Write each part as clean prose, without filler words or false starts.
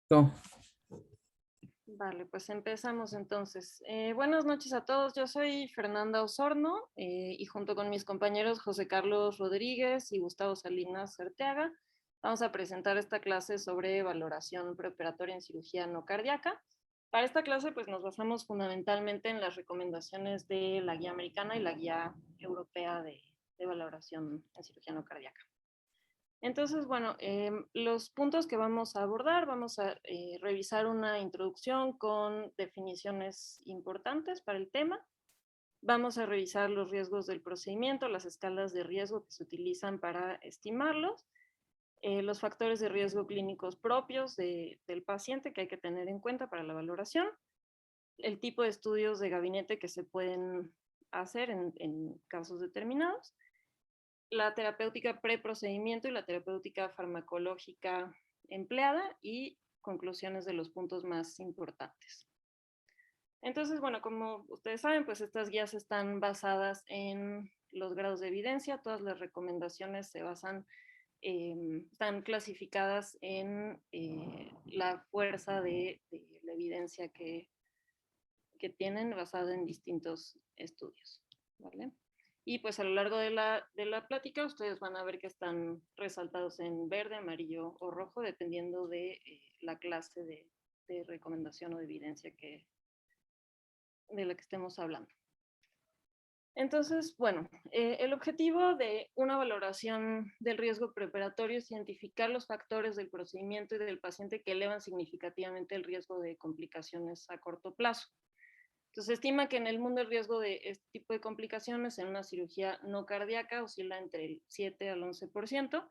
No. Vale, pues empezamos entonces. Buenas noches a todos, yo soy Fernanda Osorno y junto con mis compañeros José Carlos Rodríguez y Gustavo Salinas Arteaga vamos a presentar esta clase sobre valoración preoperatoria en cirugía no cardíaca. Para esta clase pues nos basamos fundamentalmente en las recomendaciones de la guía americana y la guía europea de valoración en cirugía no cardíaca. Entonces, bueno, los puntos que vamos a abordar, vamos a revisar una introducción con definiciones importantes para el tema. Vamos a revisar los riesgos del procedimiento, las escalas de riesgo que se utilizan para estimarlos, los factores de riesgo clínicos propios del paciente que hay que tener en cuenta para la valoración, el tipo de estudios de gabinete que se pueden hacer en casos determinados, la terapéutica preprocedimiento y la terapéutica farmacológica empleada y conclusiones de los puntos más importantes. Entonces, bueno, como ustedes saben, pues estas guías están basadas en los grados de evidencia, todas las recomendaciones se basan, están clasificadas en la fuerza de la evidencia que tienen basada en distintos estudios, ¿vale? Y pues a lo largo de la plática ustedes van a ver que están resaltados en verde, amarillo o rojo, dependiendo de la clase de recomendación o de evidencia de la que estemos hablando. Entonces, bueno, el objetivo de una valoración del riesgo preoperatorio es identificar los factores del procedimiento y del paciente que elevan significativamente el riesgo de complicaciones a corto plazo. Entonces, se estima que en el mundo el riesgo de este tipo de complicaciones en una cirugía no cardíaca oscila entre el 7 al 11%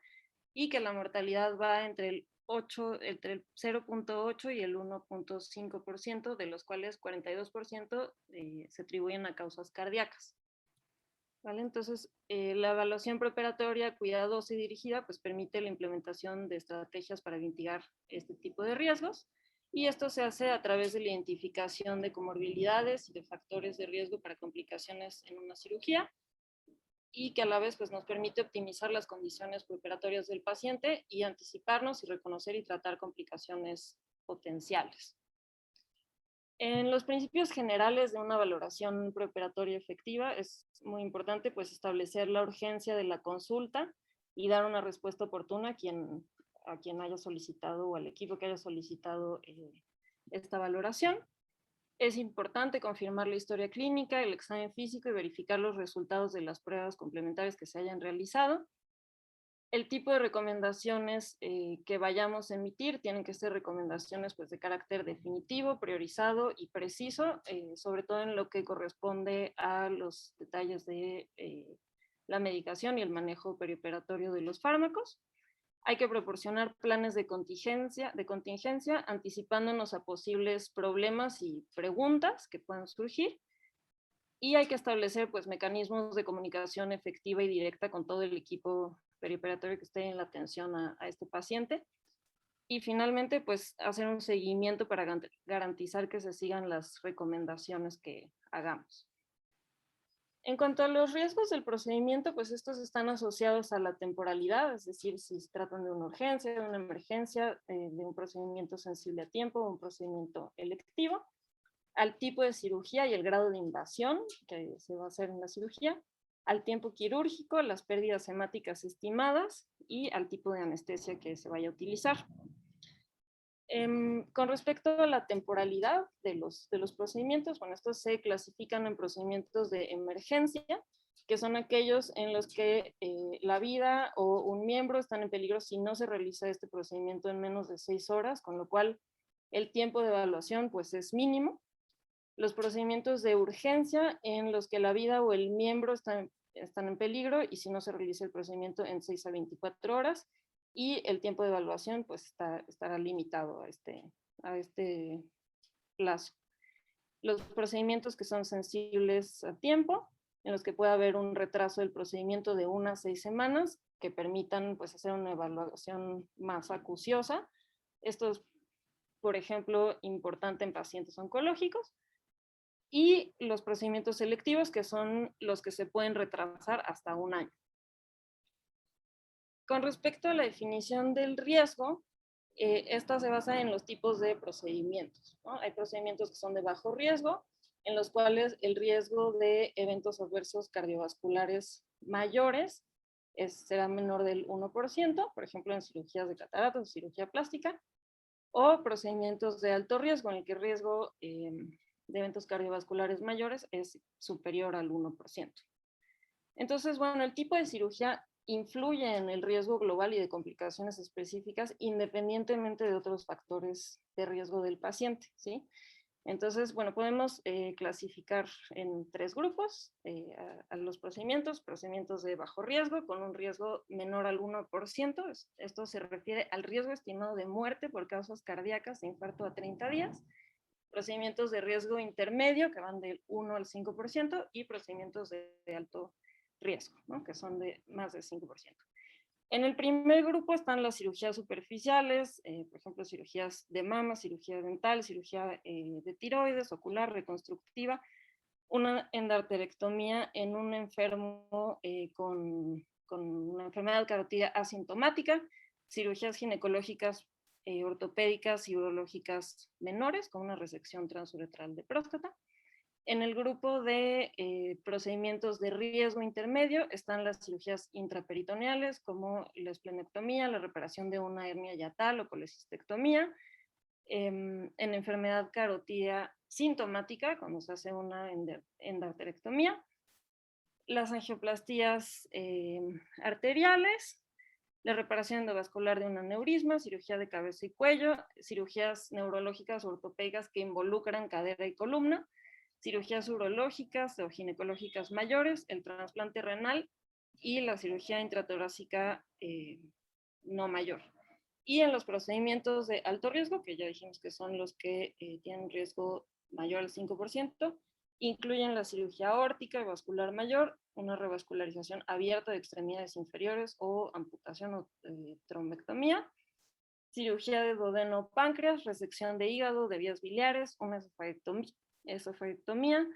y que la mortalidad va entre el 0.8 y el 1.5%, de los cuales 42% se atribuyen a causas cardíacas. ¿Vale? Entonces, la evaluación preoperatoria cuidadosa y dirigida pues, permite la implementación de estrategias para mitigar este tipo de riesgos, y esto se hace a través de la identificación de comorbilidades y de factores de riesgo para complicaciones en una cirugía, y que a la vez pues, nos permite optimizar las condiciones preoperatorias del paciente y anticiparnos y reconocer y tratar complicaciones potenciales. En los principios generales de una valoración preoperatoria efectiva es muy importante pues, establecer la urgencia de la consulta y dar una respuesta oportuna a quien haya solicitado o al equipo que haya solicitado esta valoración. Es importante confirmar la historia clínica, el examen físico y verificar los resultados de las pruebas complementarias que se hayan realizado. El tipo de recomendaciones que vayamos a emitir tienen que ser recomendaciones pues, de carácter definitivo, priorizado y preciso, sobre todo en lo que corresponde a los detalles de la medicación y el manejo perioperatorio de los fármacos. Hay que proporcionar planes de contingencia, anticipándonos a posibles problemas y preguntas que puedan surgir. Y hay que establecer pues, mecanismos de comunicación efectiva y directa con todo el equipo perioperatorio que esté en la atención a este paciente. Y finalmente, pues hacer un seguimiento para garantizar que se sigan las recomendaciones que hagamos. En cuanto a los riesgos del procedimiento, pues estos están asociados a la temporalidad, es decir, si se tratan de una urgencia, de una emergencia, de un procedimiento sensible a tiempo o un procedimiento electivo, al tipo de cirugía y el grado de invasión que se va a hacer en la cirugía, al tiempo quirúrgico, las pérdidas hemáticas estimadas y al tipo de anestesia que se vaya a utilizar. Con respecto a la temporalidad de los procedimientos, bueno, estos se clasifican en procedimientos de emergencia, que son aquellos en los que la vida o un miembro están en peligro si no se realiza este procedimiento en menos de 6 horas, con lo cual el tiempo de evaluación pues, es mínimo. Los procedimientos de urgencia en los que la vida o el miembro están en peligro y si no se realiza el procedimiento en 6 a 24 horas, y el tiempo de evaluación pues estará limitado a este plazo. Los procedimientos que son sensibles a tiempo, en los que puede haber un retraso del procedimiento de 1 a 6 semanas, que permitan pues, hacer una evaluación más acuciosa. Esto es, por ejemplo, importante en pacientes oncológicos. Y los procedimientos selectivos, que son los que se pueden retrasar hasta 1 año. Con respecto a la definición del riesgo, Esta se basa en los tipos de procedimientos, ¿no? Hay procedimientos que son de bajo riesgo, en los cuales el riesgo de eventos adversos cardiovasculares mayores será menor del 1%, por ejemplo, en cirugías de cataratas o cirugía plástica, o procedimientos de alto riesgo, en el que el riesgo de eventos cardiovasculares mayores es superior al 1%. Entonces, bueno, el tipo de cirugía influye en el riesgo global y de complicaciones específicas independientemente de otros factores de riesgo del paciente, ¿sí? Entonces, bueno, podemos clasificar en 3 grupos a los procedimientos de bajo riesgo con un riesgo menor al 1%. Esto se refiere al riesgo estimado de muerte por causas cardíacas de infarto a 30 días. Procedimientos de riesgo intermedio que van del 1 al 5% y procedimientos de alto riesgo, ¿no? Que son de más del 5%. En el primer grupo están las cirugías superficiales, por ejemplo, cirugías de mama, cirugía dental, cirugía de tiroides, ocular, reconstructiva, una endarterectomía en un enfermo con una enfermedad carótida asintomática, cirugías ginecológicas, ortopédicas y urológicas menores, con una resección transuretral de próstata. En el grupo de procedimientos de riesgo intermedio están las cirugías intraperitoneales, como la esplenectomía, la reparación de una hernia hiatal o colecistectomía. En enfermedad carótida sintomática, cuando se hace una endarterectomía. Las angioplastías arteriales, la reparación endovascular de un aneurisma, cirugía de cabeza y cuello, cirugías neurológicas ortopédicas que involucran cadera y columna, cirugías urológicas o ginecológicas mayores, el trasplante renal y la cirugía intratorácica no mayor. Y en los procedimientos de alto riesgo, que ya dijimos que son los que tienen riesgo mayor al 5%, incluyen la cirugía aórtica y vascular mayor, una revascularización abierta de extremidades inferiores o amputación o trombectomía, cirugía de duodeno páncreas, resección de hígado, de vías biliares, una esofagectomía,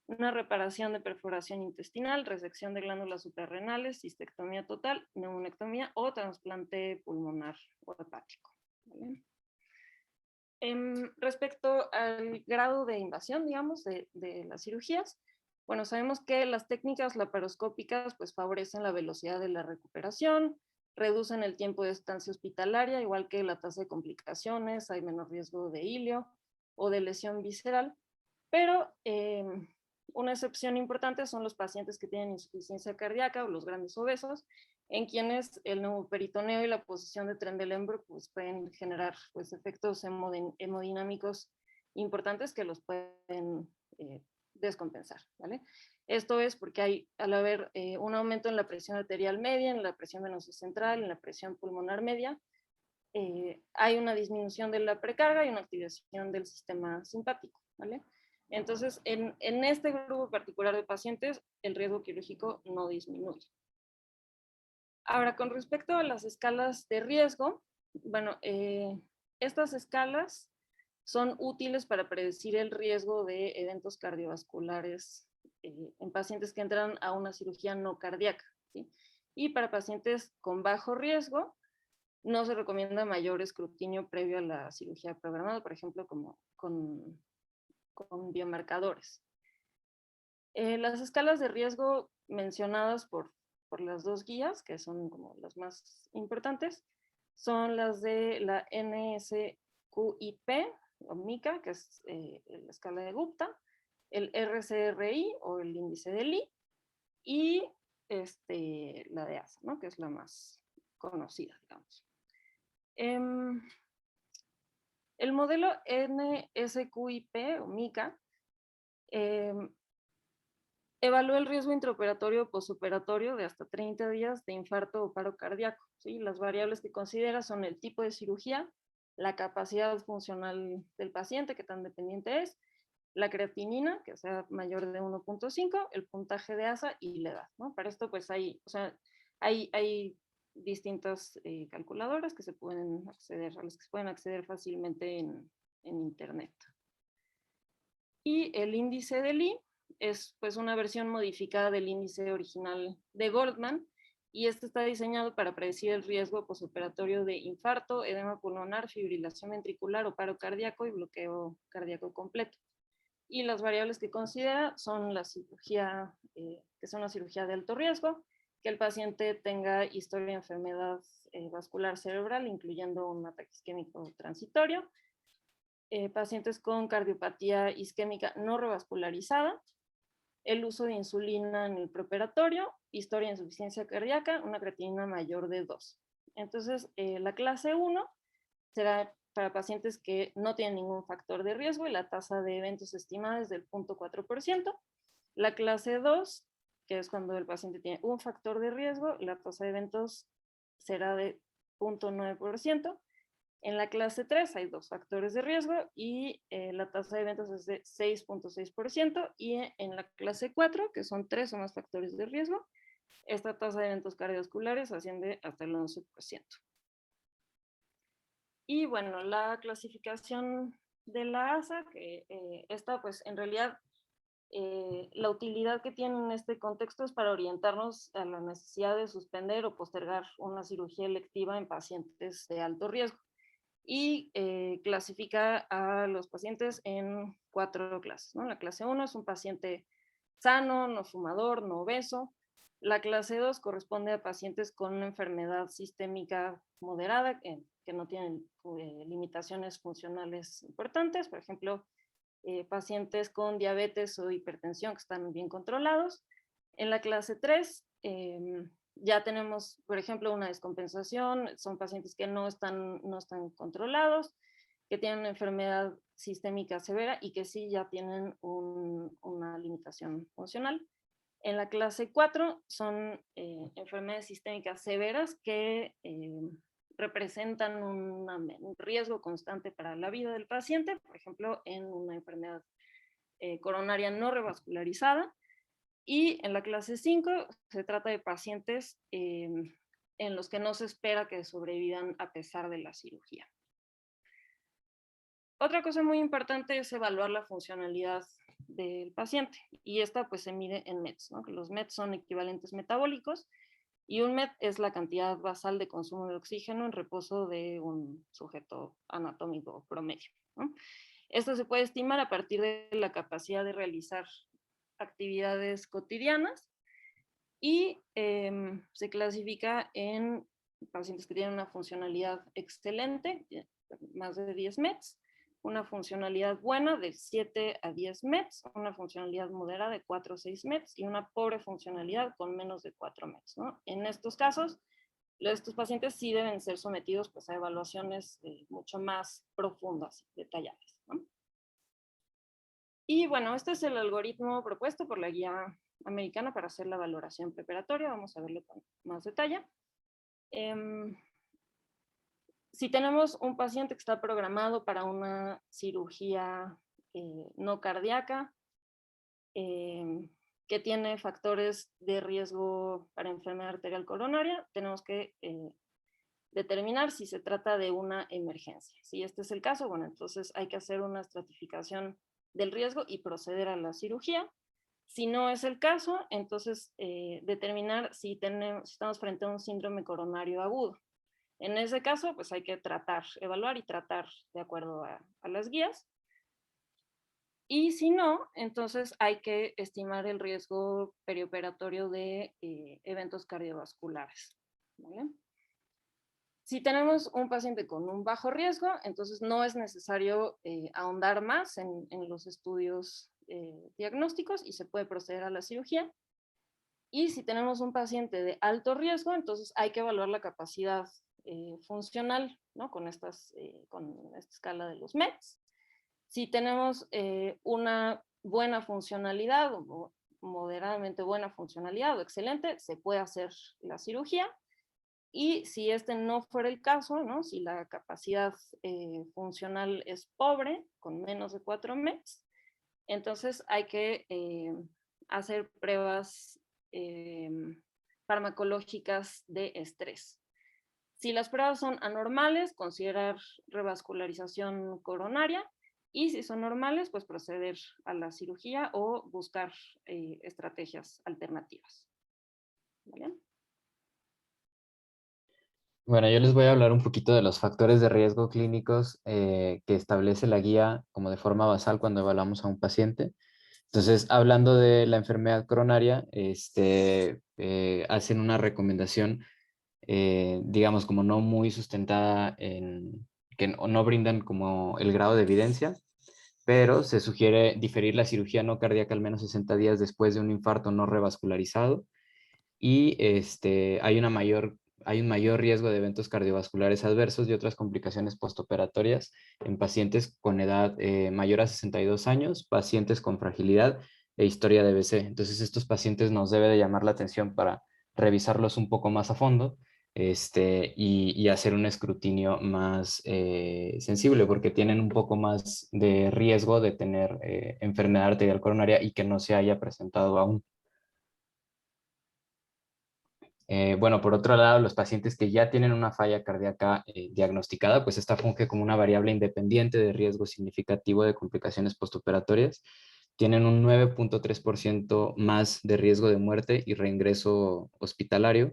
una reparación de perforación intestinal, resección de glándulas suprarrenales, cistectomía total, neumonectomía o trasplante pulmonar o hepático. ¿Vale? Respecto al grado de invasión, digamos, de las cirugías, bueno, sabemos que las técnicas laparoscópicas pues favorecen la velocidad de la recuperación, reducen el tiempo de estancia hospitalaria, igual que la tasa de complicaciones, hay menor riesgo de hilio o de lesión visceral, pero una excepción importante son los pacientes que tienen insuficiencia cardíaca o los grandes obesos, en quienes el neumoperitoneo y la posición de Trendelenburg pues, pueden generar pues, efectos hemodinámicos importantes que los pueden descompensar, ¿vale? Esto es porque hay, al haber un aumento en la presión arterial media, en la presión venosa central, en la presión pulmonar media, hay una disminución de la precarga y una activación del sistema simpático, ¿vale? Entonces, en este grupo particular de pacientes, el riesgo quirúrgico no disminuye. Ahora, con respecto a las escalas de riesgo, bueno, estas escalas son útiles para predecir el riesgo de eventos cardiovasculares en pacientes que entran a una cirugía no cardíaca, ¿sí? Y para pacientes con bajo riesgo, no se recomienda mayor escrutinio previo a la cirugía programada, por ejemplo, como con biomarcadores. Las escalas de riesgo mencionadas por las dos guías, que son como las más importantes, son las de la NSQIP o MICA, que es la escala de Gupta, el RCRI o el índice de Lee, y la de ASA, ¿no? Que es la más conocida, digamos. El modelo NSQIP o MICA evalúa el riesgo intraoperatorio o postoperatorio de hasta 30 días de infarto o paro cardíaco, ¿sí? Las variables que considera son el tipo de cirugía, la capacidad funcional del paciente, que tan dependiente es, la creatinina, que sea mayor de 1.5, el puntaje de ASA y la edad, ¿no? Para esto, pues hay distintas calculadoras que se pueden acceder, a las que se pueden acceder fácilmente en internet. Y el índice de Lee es pues una versión modificada del índice original de Goldman y este está diseñado para predecir el riesgo postoperatorio de infarto, edema pulmonar, fibrilación ventricular o paro cardíaco y bloqueo cardíaco completo. Y las variables que considera son la cirugía, que es una cirugía de alto riesgo, que el paciente tenga historia de enfermedad vascular cerebral, incluyendo un ataque isquémico transitorio, pacientes con cardiopatía isquémica no revascularizada, el uso de insulina en el preoperatorio, historia de insuficiencia cardíaca, una creatinina mayor de 2. Entonces, la clase 1 será para pacientes que no tienen ningún factor de riesgo y la tasa de eventos estimada es del 0.4%. La clase 2, que es cuando el paciente tiene un factor de riesgo, la tasa de eventos será de 0.9%. En la clase 3 hay 2 factores de riesgo y la tasa de eventos es de 6.6%, y en la clase 4, que son 3 o más factores de riesgo, esta tasa de eventos cardiovasculares asciende hasta el 11%. Y bueno, la clasificación de la ASA, que esta pues en realidad la utilidad que tiene en este contexto es para orientarnos a la necesidad de suspender o postergar una cirugía electiva en pacientes de alto riesgo. Y clasifica a los pacientes en 4 clases, ¿no? La clase 1 es un paciente sano, no fumador, no obeso. La clase 2 corresponde a pacientes con una enfermedad sistémica moderada, que no tienen limitaciones funcionales importantes, por ejemplo, pacientes con diabetes o hipertensión que están bien controlados. En la clase 3 ya tenemos, por ejemplo, una descompensación, son pacientes que no están controlados, que tienen una enfermedad sistémica severa y que sí ya tienen una limitación funcional. En la clase 4 son enfermedades sistémicas severas que representan un riesgo constante para la vida del paciente, por ejemplo, en una enfermedad coronaria no revascularizada. Y en la clase 5 se trata de pacientes en los que no se espera que sobrevivan a pesar de la cirugía. Otra cosa muy importante es evaluar la funcionalidad del paciente, y esta pues se mide en METs, ¿no? Que los METs son equivalentes metabólicos, y un MET es la cantidad basal de consumo de oxígeno en reposo de un sujeto anatómico promedio, ¿no? Esto se puede estimar a partir de la capacidad de realizar actividades cotidianas y se clasifica en pacientes que tienen una funcionalidad excelente, más de 10 METs, una funcionalidad buena de 7 a 10 METs, una funcionalidad moderada de 4 a 6 METs y una pobre funcionalidad con menos de 4 METs, ¿no? En estos casos, estos pacientes sí deben ser sometidos pues, a evaluaciones mucho más profundas, detalladas, ¿no? Y bueno, este es el algoritmo propuesto por la guía americana para hacer la valoración preparatoria. Vamos a verlo con más detalle. Si tenemos un paciente que está programado para una cirugía no cardíaca, que tiene factores de riesgo para enfermedad arterial coronaria, tenemos que determinar si se trata de una emergencia. Si este es el caso, bueno, entonces hay que hacer una estratificación del riesgo y proceder a la cirugía. Si no es el caso, entonces determinar si estamos frente a un síndrome coronario agudo. En ese caso, pues hay que evaluar y tratar de acuerdo a las guías. Y si no, entonces hay que estimar el riesgo perioperatorio de eventos cardiovasculares, ¿vale? Si tenemos un paciente con un bajo riesgo, entonces no es necesario ahondar más en los estudios diagnósticos y se puede proceder a la cirugía. Y si tenemos un paciente de alto riesgo, entonces hay que evaluar la capacidad funcional, ¿no? Con esta escala de los METs. Si tenemos una buena funcionalidad o moderadamente buena funcionalidad o excelente, se puede hacer la cirugía. Y si este no fuera el caso, ¿no? Si la capacidad funcional es pobre, con menos de 4 METs, entonces hay que hacer pruebas farmacológicas de estrés. Si las pruebas son anormales, considerar revascularización coronaria, y si son normales, pues proceder a la cirugía o buscar estrategias alternativas. ¿Vale? Bueno, yo les voy a hablar un poquito de los factores de riesgo clínicos que establece la guía como de forma basal cuando evaluamos a un paciente. Entonces, hablando de la enfermedad coronaria, hacen una recomendación, digamos, como no muy sustentada que no brindan como el grado de evidencia, pero se sugiere diferir la cirugía no cardíaca al menos 60 días después de un infarto no revascularizado y hay un mayor riesgo de eventos cardiovasculares adversos y otras complicaciones postoperatorias en pacientes con edad mayor a 62 años, pacientes con fragilidad e historia de BC. Entonces, estos pacientes nos debe de llamar la atención para revisarlos un poco más a fondo y hacer un escrutinio más sensible, porque tienen un poco más de riesgo de tener enfermedad arterial coronaria y que no se haya presentado aún. Bueno, por otro lado, los pacientes que ya tienen una falla cardíaca diagnosticada, pues esta funge como una variable independiente de riesgo significativo de complicaciones postoperatorias. Tienen un 9.3% más de riesgo de muerte y reingreso hospitalario.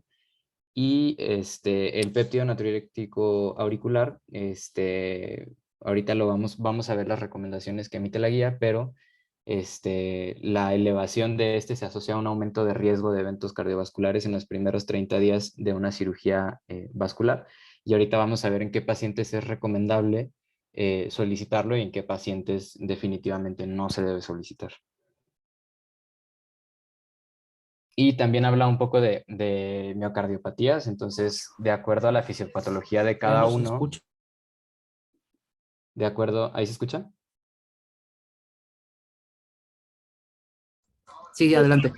Y el péptido natriurético auricular, ahorita vamos a ver las recomendaciones que emite la guía, pero la elevación de este se asocia a un aumento de riesgo de eventos cardiovasculares en los primeros 30 días de una cirugía vascular. Y ahorita vamos a ver en qué pacientes es recomendable solicitarlo y en qué pacientes definitivamente no se debe solicitar. Y también habla un poco de miocardiopatías, entonces, de acuerdo a la fisiopatología de Ya cada no se uno, escucha. de acuerdo, ¿ahí se escucha? Sigue adelante.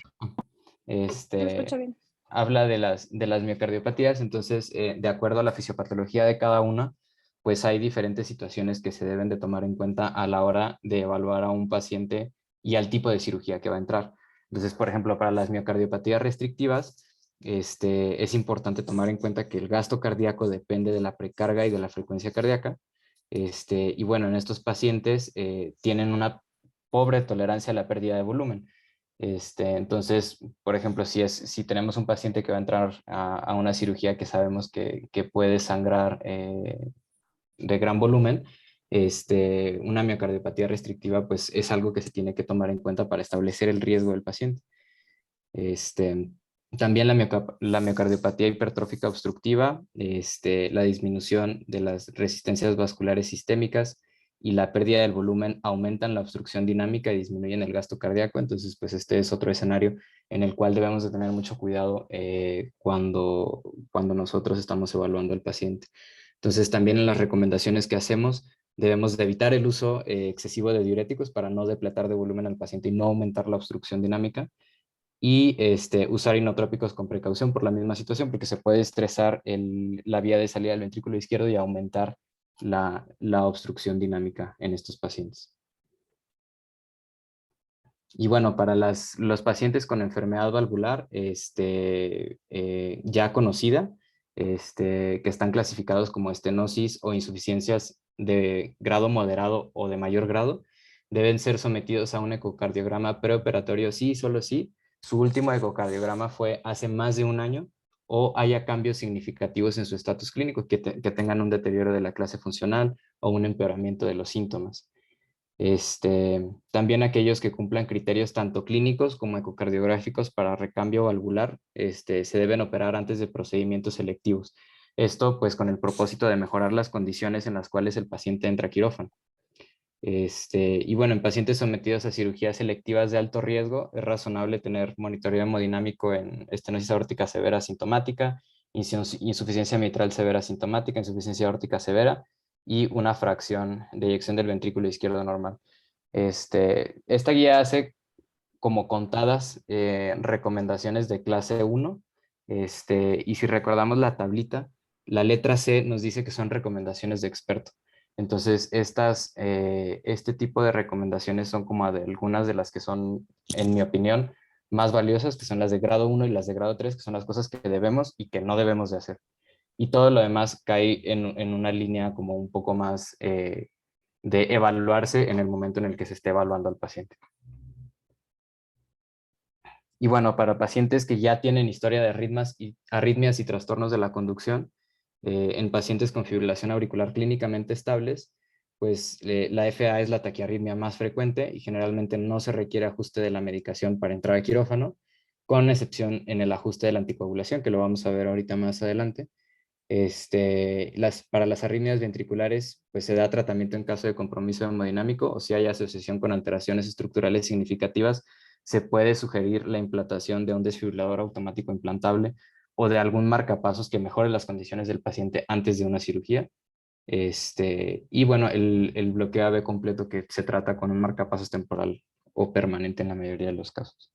¿Se escucha Este, bien? habla de las miocardiopatías, entonces, de acuerdo a la fisiopatología de cada una, pues hay diferentes situaciones que se deben de tomar en cuenta a la hora de evaluar a un paciente y al tipo de cirugía que va a entrar. Entonces, por ejemplo, para las miocardiopatías restrictivas, es importante tomar en cuenta que el gasto cardíaco depende de la precarga y de la frecuencia cardíaca. Y bueno, en estos pacientes tienen una pobre tolerancia a la pérdida de volumen. Entonces, por ejemplo, si tenemos un paciente que va a entrar a una cirugía que sabemos que puede sangrar de gran volumen, una miocardiopatía restrictiva, pues es algo que se tiene que tomar en cuenta para establecer el riesgo del paciente. Este, también la miocardiopatía hipertrófica obstructiva, la disminución de las resistencias vasculares sistémicas y la pérdida del volumen aumentan la obstrucción dinámica y disminuyen el gasto cardíaco. Entonces, pues este es otro escenario en el cual debemos de tener mucho cuidado cuando nosotros estamos evaluando al paciente. Entonces, también en las recomendaciones que hacemos, debemos de evitar el uso excesivo de diuréticos para no depletar de volumen al paciente y no aumentar la obstrucción dinámica y usar inotrópicos con precaución por la misma situación, porque se puede estresar la vía de salida del ventrículo izquierdo y aumentar la obstrucción dinámica en estos pacientes. Y bueno, para los pacientes con enfermedad valvular ya conocida, que están clasificados como estenosis o insuficiencias de grado moderado o de mayor grado, deben ser sometidos a un ecocardiograma preoperatorio sí, solo sí, su último ecocardiograma fue hace más de un año o haya cambios significativos en su estatus clínico, que tengan un deterioro de la clase funcional o un empeoramiento de los síntomas. También aquellos que cumplan criterios tanto clínicos como ecocardiográficos para recambio valvular, se deben operar antes de procedimientos selectivos. Esto pues con el propósito de mejorar las condiciones en las cuales el paciente entra a quirófano. Y bueno, en pacientes sometidos a cirugías selectivas de alto riesgo, es razonable tener monitoreo hemodinámico en estenosis aórtica severa sintomática, insuficiencia mitral severa sintomática, insuficiencia aórtica severa y una fracción de eyección del ventrículo izquierdo normal. Esta guía hace como contadas recomendaciones de clase 1, y si recordamos la tablita, la letra C nos dice que son recomendaciones de experto. Entonces, este tipo de recomendaciones son como de algunas de las que son, en mi opinión, más valiosas, que son las de grado 1 y las de grado 3, que son las cosas que debemos y que no debemos de hacer. Y todo lo demás cae en una línea como un poco más de evaluarse en el momento en el que se esté evaluando al paciente. Y bueno, para pacientes que ya tienen historia de arritmias y trastornos de la conducción, En pacientes con fibrilación auricular clínicamente estables, pues la FA es la taquiarritmia más frecuente y generalmente no se requiere ajuste de la medicación para entrar a quirófano, con excepción en el ajuste de la anticoagulación, que lo vamos a ver ahorita más adelante. Para las arritmias ventriculares, pues se da tratamiento en caso de compromiso hemodinámico o si hay asociación con alteraciones estructurales significativas, se puede sugerir la implantación de un desfibrilador automático implantable o de algún marcapasos que mejore las condiciones del paciente antes de una cirugía. Y bueno, el bloqueo AV completo que se trata con un marcapasos temporal o permanente en la mayoría de los casos.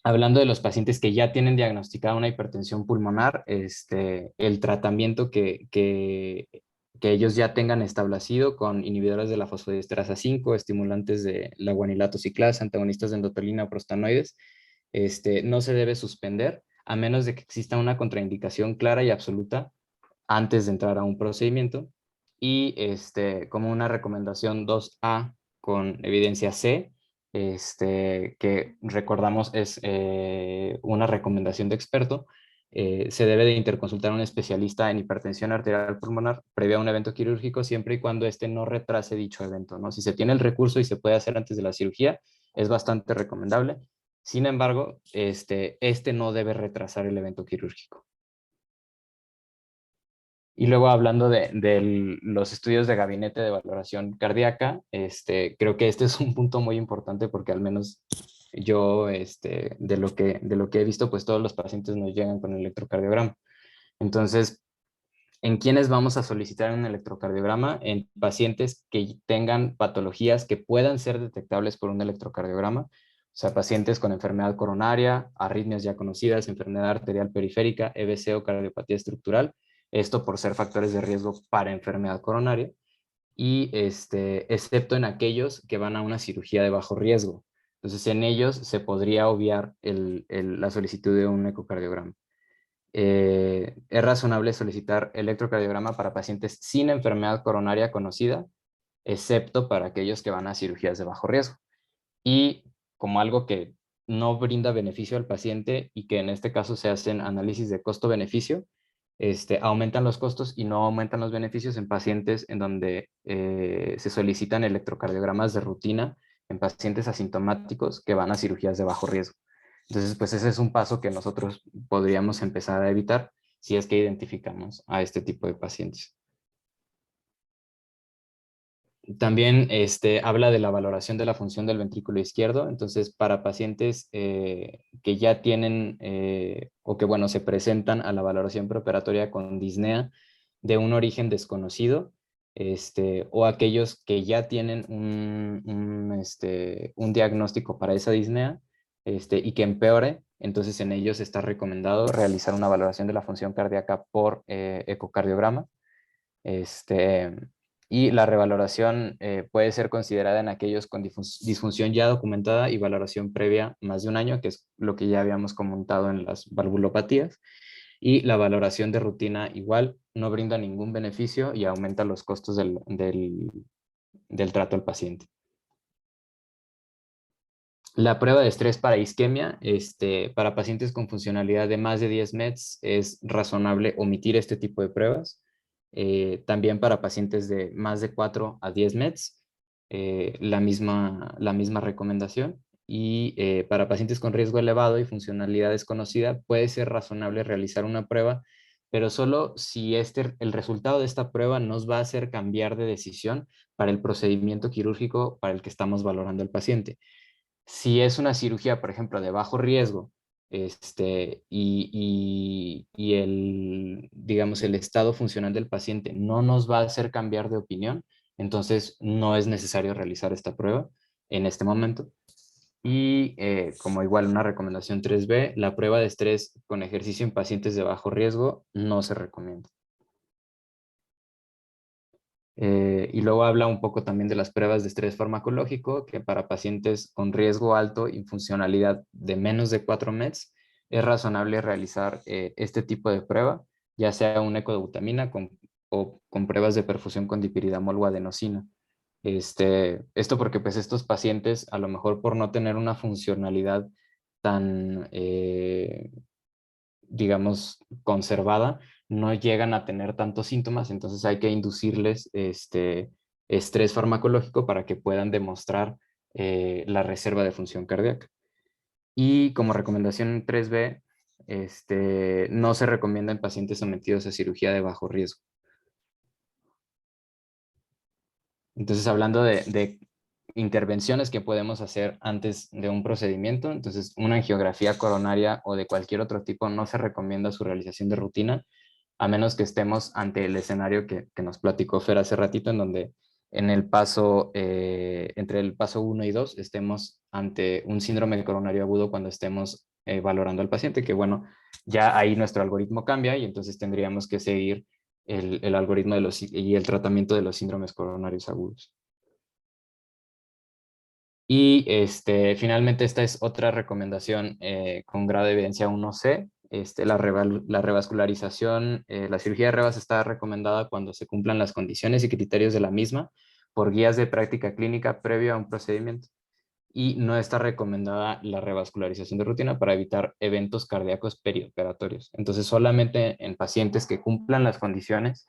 Hablando de los pacientes que ya tienen diagnosticada una hipertensión pulmonar, el tratamiento que ellos ya tengan establecido con inhibidores de la fosfodiesterasa 5, estimulantes de la guanilato ciclasa, antagonistas de endothelina o prostanoides, no se debe suspender a menos de que exista una contraindicación clara y absoluta antes de entrar a un procedimiento. Y como una recomendación 2A con evidencia C, que recordamos es una recomendación de experto, se debe de interconsultar a un especialista en hipertensión arterial pulmonar previo a un evento quirúrgico siempre y cuando este no retrase dicho evento, ¿no? Si se tiene el recurso y se puede hacer antes de la cirugía, es bastante recomendable. Sin embargo, este no debe retrasar el evento quirúrgico. Y luego hablando de los estudios de gabinete de valoración cardíaca, creo que este es un punto muy importante porque al menos yo, de lo que he visto, pues todos los pacientes nos llegan con electrocardiograma. Entonces, ¿en quiénes vamos a solicitar un electrocardiograma? En pacientes que tengan patologías que puedan ser detectables por un electrocardiograma. O sea, pacientes con enfermedad coronaria, arritmias ya conocidas, enfermedad arterial periférica, EBC o cardiopatía estructural. Esto por ser factores de riesgo para enfermedad coronaria. Y excepto en aquellos que van a una cirugía de bajo riesgo. Entonces, en ellos se podría obviar la solicitud de un ecocardiograma. Es razonable solicitar electrocardiograma para pacientes sin enfermedad coronaria conocida, excepto para aquellos que van a cirugías de bajo riesgo. Y como algo que no brinda beneficio al paciente y que en este caso se hacen análisis de costo-beneficio, aumentan los costos y no aumentan los beneficios en pacientes en donde se solicitan electrocardiogramas de rutina en pacientes asintomáticos que van a cirugías de bajo riesgo. Entonces, pues ese es un paso que nosotros podríamos empezar a evitar si es que identificamos a este tipo de pacientes. También habla de la valoración de la función del ventrículo izquierdo. Entonces, para pacientes que ya tienen o que, bueno, se presentan a la valoración preoperatoria con disnea de un origen desconocido, o aquellos que ya tienen un diagnóstico para esa disnea y que empeore, entonces en ellos está recomendado realizar una valoración de la función cardíaca por ecocardiograma. Este, y la revaloración puede ser considerada en aquellos con disfunción ya documentada y valoración previa más de un año, que es lo que ya habíamos comentado en las valvulopatías. Y la valoración de rutina igual no brinda ningún beneficio y aumenta los costos del trato al paciente. La prueba de estrés para isquemia, para pacientes con funcionalidad de más de 10 METs, es razonable omitir este tipo de pruebas. También para pacientes de más de 4 a 10 METs, la misma recomendación. Y para pacientes con riesgo elevado y funcionalidad desconocida, puede ser razonable realizar una prueba, pero solo si el resultado de esta prueba nos va a hacer cambiar de decisión para el procedimiento quirúrgico para el que estamos valorando al paciente. Si es una cirugía, por ejemplo, de bajo riesgo, y digamos, el estado funcional del paciente no nos va a hacer cambiar de opinión, entonces no es necesario realizar esta prueba en este momento. Y como igual una recomendación 3B, la prueba de estrés con ejercicio en pacientes de bajo riesgo no se recomienda. Y luego habla un poco también de las pruebas de estrés farmacológico, que para pacientes con riesgo alto y funcionalidad de menos de 4 METs, es razonable realizar este tipo de prueba, ya sea una ecodobutamina o con pruebas de perfusión con dipiridamol o adenosina. Esto porque pues estos pacientes, a lo mejor por no tener una funcionalidad tan, digamos, conservada, no llegan a tener tantos síntomas, entonces hay que inducirles estrés farmacológico para que puedan demostrar la reserva de función cardíaca. Y como recomendación 3B, no se recomienda en pacientes sometidos a cirugía de bajo riesgo. Entonces, hablando de intervenciones que podemos hacer antes de un procedimiento, entonces una angiografía coronaria o de cualquier otro tipo no se recomienda su realización de rutina, a menos que estemos ante el escenario que nos platicó Fer hace ratito, en donde en el paso, entre el paso 1 y 2 estemos ante un síndrome coronario agudo cuando estemos valorando al paciente, que bueno, ya ahí nuestro algoritmo cambia y entonces tendríamos que seguir el algoritmo y el tratamiento de los síndromes coronarios agudos. Y finalmente esta es otra recomendación con grado de evidencia 1C. La revascularización, la cirugía de revas está recomendada cuando se cumplan las condiciones y criterios de la misma por guías de práctica clínica previo a un procedimiento. Y no está recomendada la revascularización de rutina para evitar eventos cardíacos perioperatorios. Entonces, solamente en pacientes que cumplan las condiciones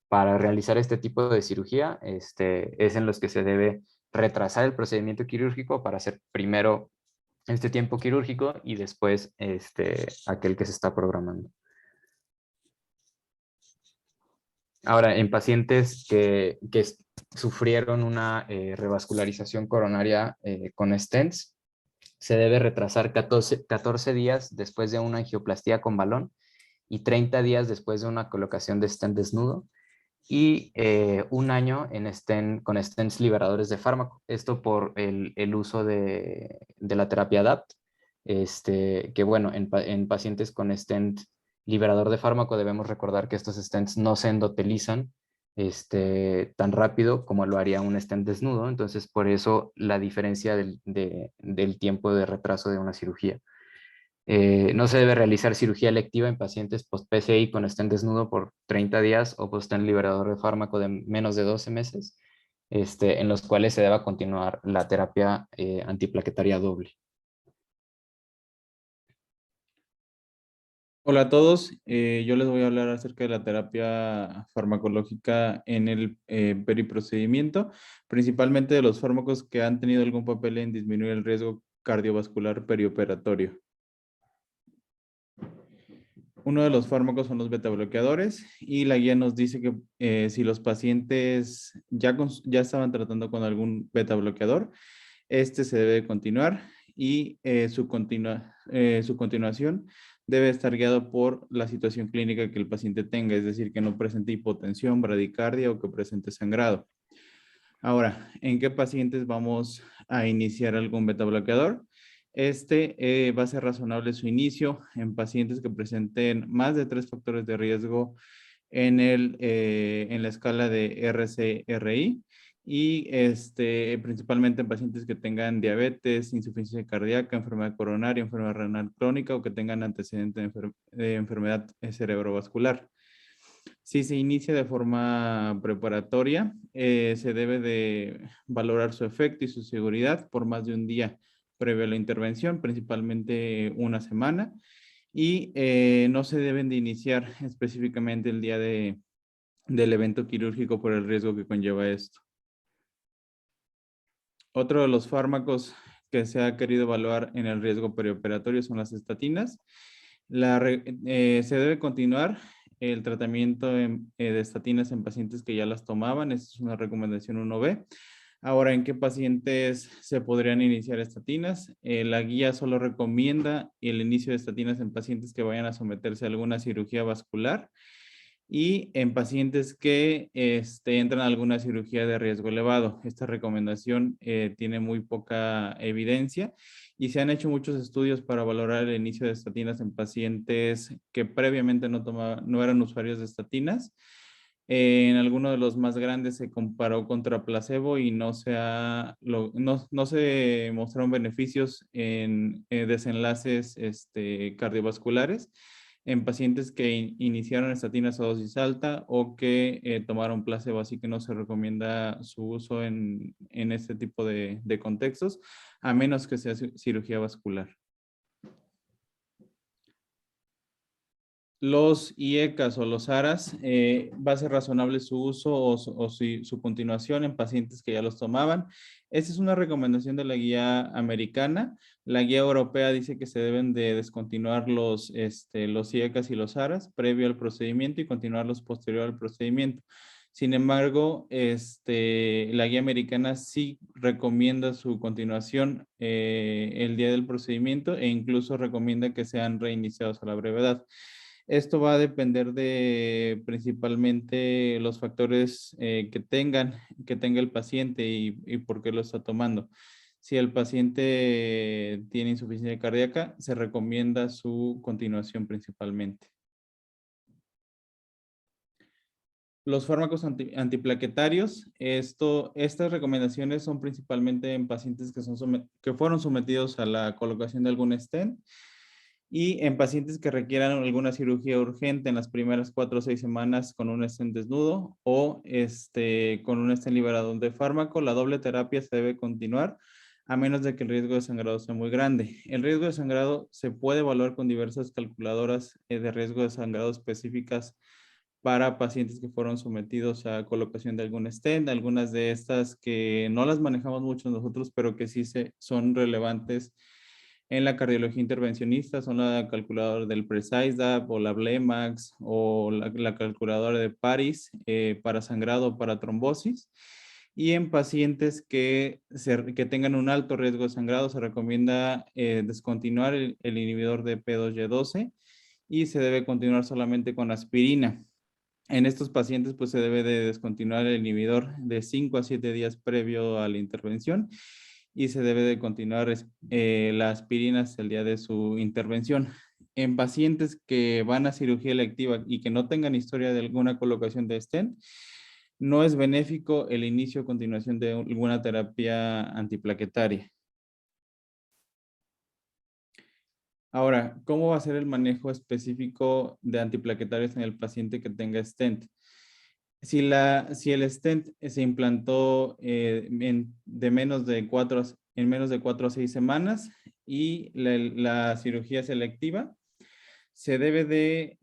para realizar este tipo de cirugía, es en los que se debe retrasar el procedimiento quirúrgico para hacer primero este tiempo quirúrgico y después aquel que se está programando. Ahora, en pacientes que sufrieron una revascularización coronaria con stents, se debe retrasar 14 días después de una angioplastía con balón y 30 días después de una colocación de stent desnudo y un año con stents liberadores de fármaco. Esto por el uso de la terapia ADAPT, que bueno, en pacientes con stent liberador de fármaco debemos recordar que estos stents no se endotelizan tan rápido como lo haría un stent desnudo, entonces por eso la diferencia del tiempo de retraso de una cirugía. No se debe realizar cirugía electiva en pacientes post-PCI con stent desnudo por 30 días o post-stent liberador de fármaco de menos de 12 meses, en los cuales se deba continuar la terapia antiplaquetaria doble. Hola a todos, yo les voy a hablar acerca de la terapia farmacológica en el periprocedimiento, principalmente de los fármacos que han tenido algún papel en disminuir el riesgo cardiovascular perioperatorio. Uno de los fármacos son los betabloqueadores y la guía nos dice que si los pacientes ya estaban tratando con algún betabloqueador, se debe continuar y su continuación debe estar guiado por la situación clínica que el paciente tenga, es decir, que no presente hipotensión, bradicardia o que presente sangrado. Ahora, ¿en qué pacientes vamos a iniciar algún betabloqueador? Va a ser razonable su inicio en pacientes que presenten más de 3 factores de riesgo en la escala de RCRI y principalmente en pacientes que tengan diabetes, insuficiencia cardíaca, enfermedad coronaria, enfermedad renal crónica o que tengan antecedente de enfermedad cerebrovascular. Si se inicia de forma preparatoria, se debe de valorar su efecto y su seguridad por más de un día previo a la intervención, principalmente una semana, y no se deben de iniciar específicamente el día del evento quirúrgico por el riesgo que conlleva esto. Otro de los fármacos que se ha querido evaluar en el riesgo perioperatorio son las estatinas. Se debe continuar el tratamiento de estatinas en pacientes que ya las tomaban. Esta es una recomendación 1B. Ahora, ¿en qué pacientes se podrían iniciar estatinas? La guía solo recomienda el inicio de estatinas en pacientes que vayan a someterse a alguna cirugía vascular y en pacientes que entran a alguna cirugía de riesgo elevado. Esta recomendación tiene muy poca evidencia y se han hecho muchos estudios para valorar el inicio de estatinas en pacientes que previamente no eran usuarios de estatinas. En alguno de los más grandes se comparó contra placebo y no se mostraron beneficios en desenlaces cardiovasculares en pacientes que iniciaron estatinas a dosis alta o que tomaron placebo, así que no se recomienda su uso en este tipo de contextos, a menos que sea cirugía vascular. los IECAS o los ARAS, va a ser razonable su uso o su continuación en pacientes que ya los tomaban. Esta es una recomendación de la guía americana. La guía europea dice que se deben de descontinuar los IECAS y los ARAS previo al procedimiento y continuarlos posterior al procedimiento. Sin embargo, la guía americana sí recomienda su continuación el día del procedimiento e incluso recomienda que sean reiniciados a la brevedad. Esto va a depender de principalmente los factores que tenga el paciente y por qué lo está tomando. Si el paciente tiene insuficiencia cardíaca, se recomienda su continuación principalmente. Los fármacos antiplaquetarios, estas recomendaciones son principalmente en pacientes que fueron sometidos a la colocación de algún stent y en pacientes que requieran alguna cirugía urgente en las primeras 4 o 6 semanas con un stent desnudo o con un stent liberador de fármaco. La doble terapia se debe continuar a menos de que el riesgo de sangrado sea muy grande. El riesgo de sangrado se puede evaluar con diversas calculadoras de riesgo de sangrado específicas para pacientes que fueron sometidos a colocación de algún stent, algunas de estas que no las manejamos mucho nosotros, pero que sí son relevantes en la cardiología intervencionista, son la calculadora del PRECISE-DAP o la BLEMAX o la calculadora de Paris para sangrado o para trombosis. Y en pacientes que tengan un alto riesgo de sangrado se recomienda descontinuar el inhibidor de P2Y12 y se debe continuar solamente con aspirina. En estos pacientes pues se debe de descontinuar el inhibidor de 5 a 7 días previo a la intervención y se debe de continuar la aspirina hasta el día de su intervención. En pacientes que van a cirugía electiva y que no tengan historia de alguna colocación de stent, no es benéfico el inicio o continuación de alguna terapia antiplaquetaria. Ahora, ¿cómo va a ser el manejo específico de antiplaquetarios en el paciente que tenga stent? Si el stent se implantó en menos de 4 a 6 semanas y la cirugía selectiva, se debe de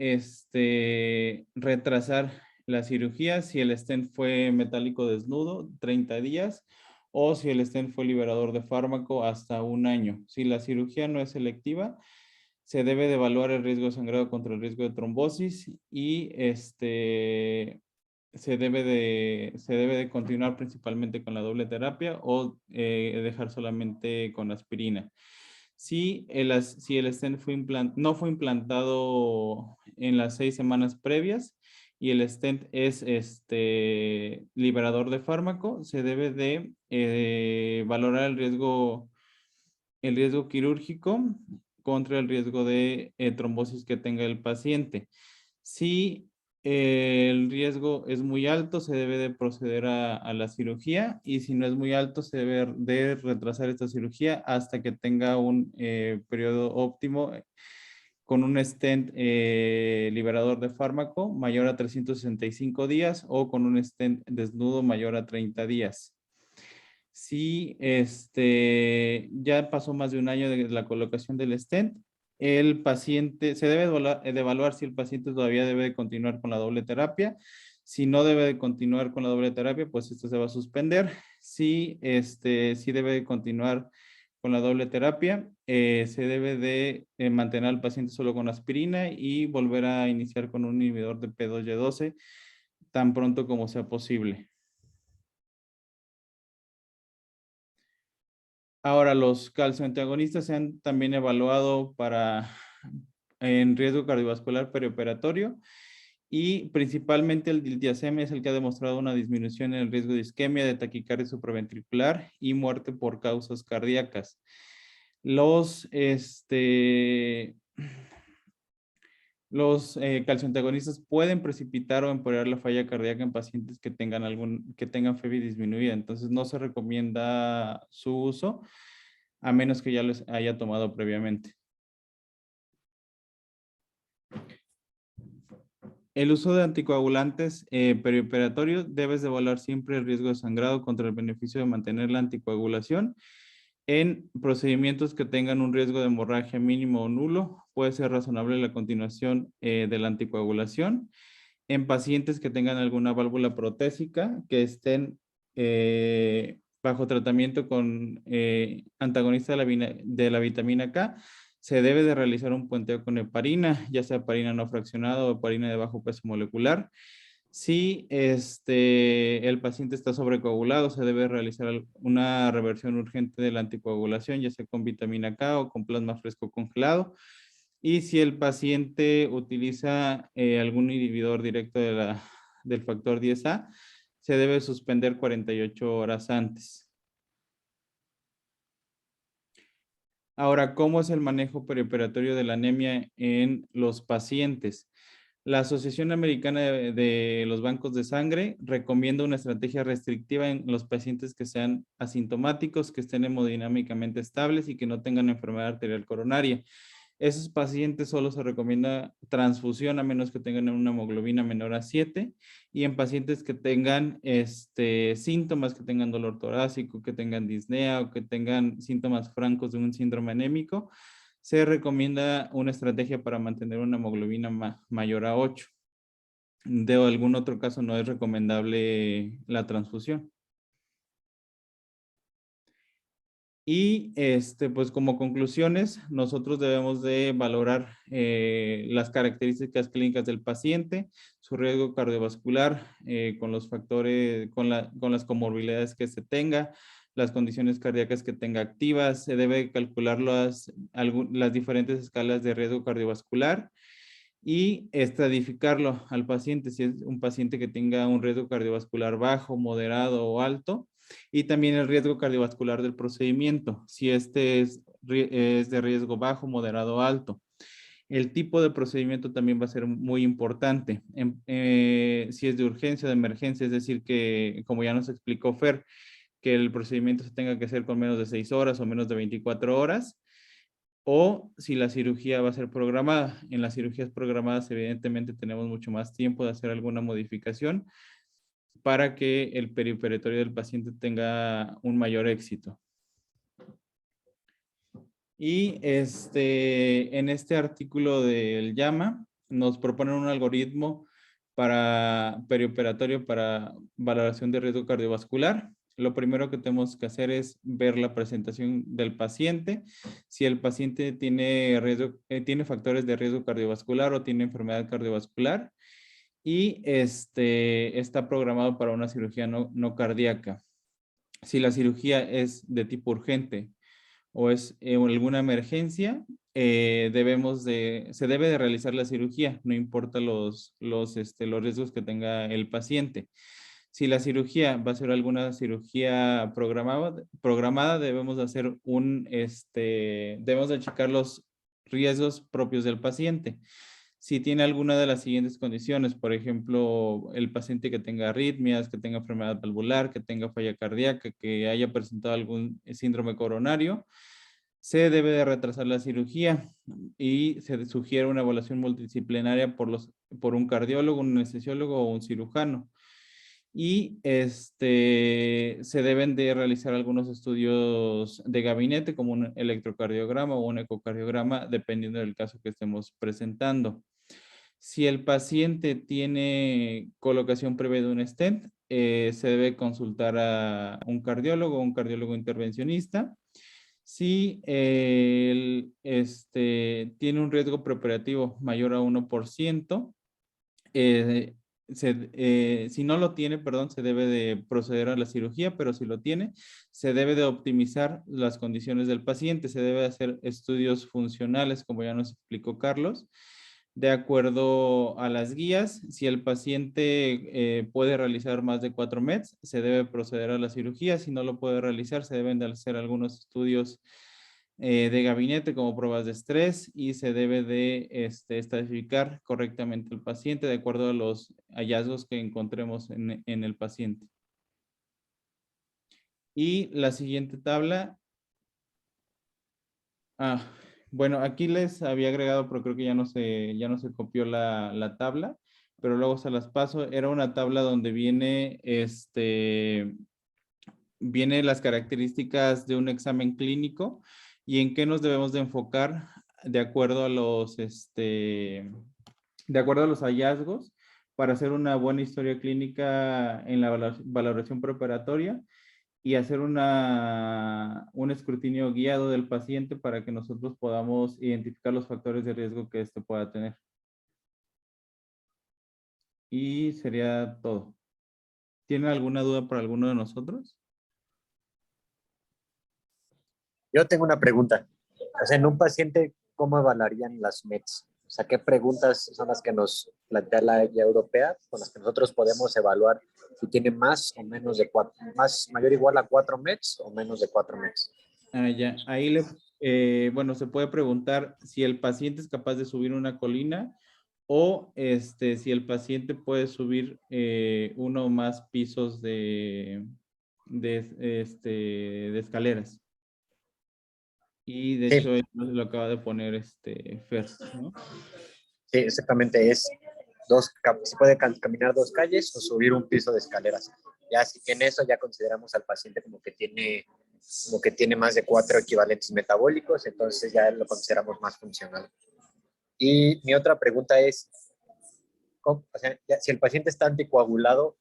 retrasar la cirugía si el stent fue metálico desnudo, 30 días, o si el stent fue liberador de fármaco hasta 1 año. Si la cirugía no es selectiva, se debe de evaluar el riesgo de sangrado contra el riesgo de trombosis y se debe de continuar principalmente con la doble terapia o dejar solamente con aspirina. Si el stent no fue implantado en las 6 semanas previas y el stent es liberador de fármaco, se debe de valorar el riesgo quirúrgico contra el riesgo de trombosis que tenga el paciente. Si el riesgo es muy alto, se debe de proceder a la cirugía y si no es muy alto, se debe de retrasar esta cirugía hasta que tenga un periodo óptimo con un stent liberador de fármaco mayor a 365 días o con un stent desnudo mayor a 30 días. Si ya pasó más de 1 año de la colocación del stent, el paciente se debe de evaluar si el paciente todavía debe de continuar con la doble terapia. Si no debe de continuar con la doble terapia, pues esto se va a suspender. Si debe de continuar con la doble terapia, se debe de mantener al paciente solo con aspirina y volver a iniciar con un inhibidor de P2Y12 tan pronto como sea posible. Ahora, los calcioantagonistas se han también evaluado en riesgo cardiovascular perioperatorio y principalmente el diltiazem es el que ha demostrado una disminución en el riesgo de isquemia, de taquicardia supraventricular y muerte por causas cardíacas. Los calcioantagonistas pueden precipitar o empeorar la falla cardíaca en pacientes que tengan fiebre disminuida. Entonces, no se recomienda su uso a menos que ya los haya tomado previamente. El uso de anticoagulantes perioperatorios, debes de evaluar siempre el riesgo de sangrado contra el beneficio de mantener la anticoagulación. En procedimientos que tengan un riesgo de hemorragia mínimo o nulo, puede ser razonable la continuación de la anticoagulación. En pacientes que tengan alguna válvula protésica, que estén bajo tratamiento con antagonista de la vitamina K, se debe de realizar un puenteo con heparina, ya sea heparina no fraccionada o heparina de bajo peso molecular. Si el paciente está sobrecoagulado, se debe realizar una reversión urgente de la anticoagulación, ya sea con vitamina K o con plasma fresco congelado. Y si el paciente utiliza algún inhibidor directo del factor 10A, se debe suspender 48 horas antes. Ahora, ¿cómo es el manejo perioperatorio de la anemia en los pacientes? La Asociación Americana de los Bancos de Sangre recomienda una estrategia restrictiva en los pacientes que sean asintomáticos, que estén hemodinámicamente estables y que no tengan enfermedad arterial coronaria. Esos pacientes solo se recomienda transfusión a menos que tengan una hemoglobina menor a 7, y en pacientes que tengan síntomas, que tengan dolor torácico, que tengan disnea o que tengan síntomas francos de un síndrome anémico, se recomienda una estrategia para mantener una hemoglobina mayor a 8. De algún otro caso no es recomendable la transfusión. Y pues como conclusiones, nosotros debemos de valorar las características clínicas del paciente, su riesgo cardiovascular, con los factores, con las comorbilidades que se tenga, las condiciones cardíacas que tenga activas. Se debe calcular las diferentes escalas de riesgo cardiovascular y estratificarlo al paciente, si es un paciente que tenga un riesgo cardiovascular bajo, moderado o alto, y también el riesgo cardiovascular del procedimiento, si es de riesgo bajo, moderado o alto. El tipo de procedimiento también va a ser muy importante. Si es de urgencia o de emergencia, es decir, que como ya nos explicó Fer, que el procedimiento se tenga que hacer con menos de 6 horas o menos de 24 horas, o si la cirugía va a ser programada. En las cirugías programadas, evidentemente, tenemos mucho más tiempo de hacer alguna modificación para que el perioperitorio del paciente tenga un mayor éxito. Y en este artículo del JAMA nos proponen un algoritmo para perioperatorio para valoración de riesgo cardiovascular. Lo primero que tenemos que hacer es ver la presentación del paciente. Si el paciente tiene factores de riesgo cardiovascular o tiene enfermedad cardiovascular, y está programado para una cirugía no cardíaca. Si la cirugía es de tipo urgente o es alguna emergencia, se debe de realizar la cirugía, no importa los riesgos que tenga el paciente. Si la cirugía va a ser alguna cirugía programada, debemos de checar los riesgos propios del paciente. Si tiene alguna de las siguientes condiciones, por ejemplo, el paciente que tenga arritmias, que tenga enfermedad valvular, que tenga falla cardíaca, que haya presentado algún síndrome coronario, se debe de retrasar la cirugía y se sugiere una evaluación multidisciplinaria por un cardiólogo, un anestesiólogo o un cirujano. Y se deben de realizar algunos estudios de gabinete, como un electrocardiograma o un ecocardiograma, dependiendo del caso que estemos presentando. Si el paciente tiene colocación previa de un stent, se debe consultar a un cardiólogo intervencionista. Si tiene un riesgo preoperativo mayor a 1%, si no lo tiene, perdón, se debe de proceder a la cirugía, pero si lo tiene, se debe de optimizar las condiciones del paciente, se debe hacer estudios funcionales, como ya nos explicó Carlos, de acuerdo a las guías. Si el paciente puede realizar más de 4 METs, se debe proceder a la cirugía. Si no lo puede realizar, se deben de hacer algunos estudios de gabinete como pruebas de estrés, y se debe de estadificar correctamente el paciente de acuerdo a los hallazgos que encontremos en el paciente. Y la siguiente tabla. Bueno, aquí les había agregado, pero creo que ya no se copió la tabla, pero luego se las paso. Era una tabla donde viene vienen las características de un examen clínico y en qué nos debemos de enfocar de acuerdo a de acuerdo a los hallazgos para hacer una buena historia clínica en la valoración preparatoria y hacer un escrutinio guiado del paciente para que nosotros podamos identificar los factores de riesgo que éste pueda tener. Y sería todo. ¿Tienen alguna duda para alguno de nosotros? Yo tengo una pregunta. O sea, en un paciente, ¿cómo evaluarían las METs? O sea, ¿qué preguntas son las que nos plantea la guía europea con las que nosotros podemos evaluar si tiene más o menos de 4, mayor o igual a 4 METs o menos de 4 METs? Ah, ya. Ahí bueno, se puede preguntar si el paciente es capaz de subir una colina o si el paciente puede subir uno o más pisos de escaleras. Y de Sí. hecho, lo acaba de poner Fer, ¿no? Sí, exactamente. Se puede caminar 2 calles o subir un piso de escaleras. Ya si tiene eso, ya consideramos al paciente como que tiene más de 4 equivalentes metabólicos, entonces ya lo consideramos más funcional. Y mi otra pregunta es, o sea, si el paciente está anticoagulado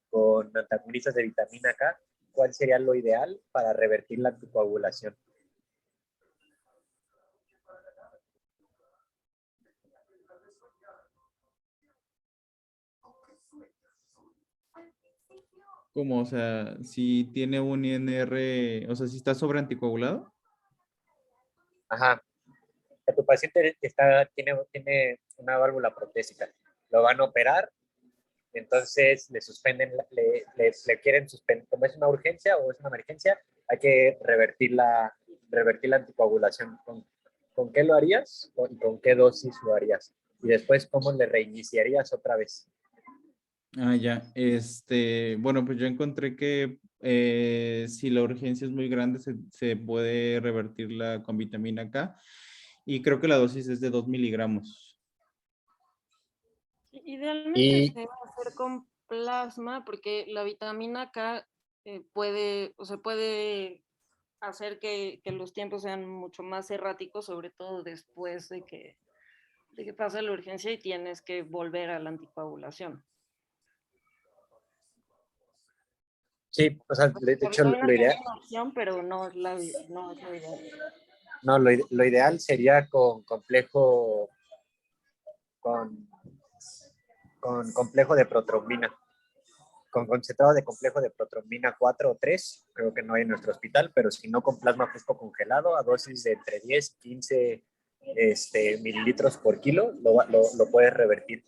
con antagonistas de vitamina K, ¿cuál sería lo ideal para revertir la anticoagulación? ¿Cómo? O sea, si tiene un INR, o sea, si está sobre anticoagulado. Ajá. Tu paciente tiene una válvula protésica. Lo van a operar, entonces le suspenden, le quieren suspender. Como es una urgencia o es una emergencia, hay que revertir la anticoagulación. ¿Con qué lo harías y con qué dosis lo harías? Y después, ¿cómo le reiniciarías otra vez? Ah, ya. Bueno, pues yo encontré que si la urgencia es muy grande, se puede revertirla con vitamina K. Y creo que la dosis es de 2 miligramos. Idealmente se debe hacer con plasma porque la vitamina K puede hacer que los tiempos sean mucho más erráticos, sobre todo después de que pasa la urgencia y tienes que volver a la anticoagulación. Sí, o sea, de hecho, La lo ideal, es una opción, pero no es lo ideal. no, lo ideal sería con complejo, con complejo de protrombina, con concentrado de complejo de protrombina 4 o 3, creo que no hay en nuestro hospital, pero si no con plasma fresco congelado a dosis de entre 10 y 15 mililitros por kilo, lo puedes revertir,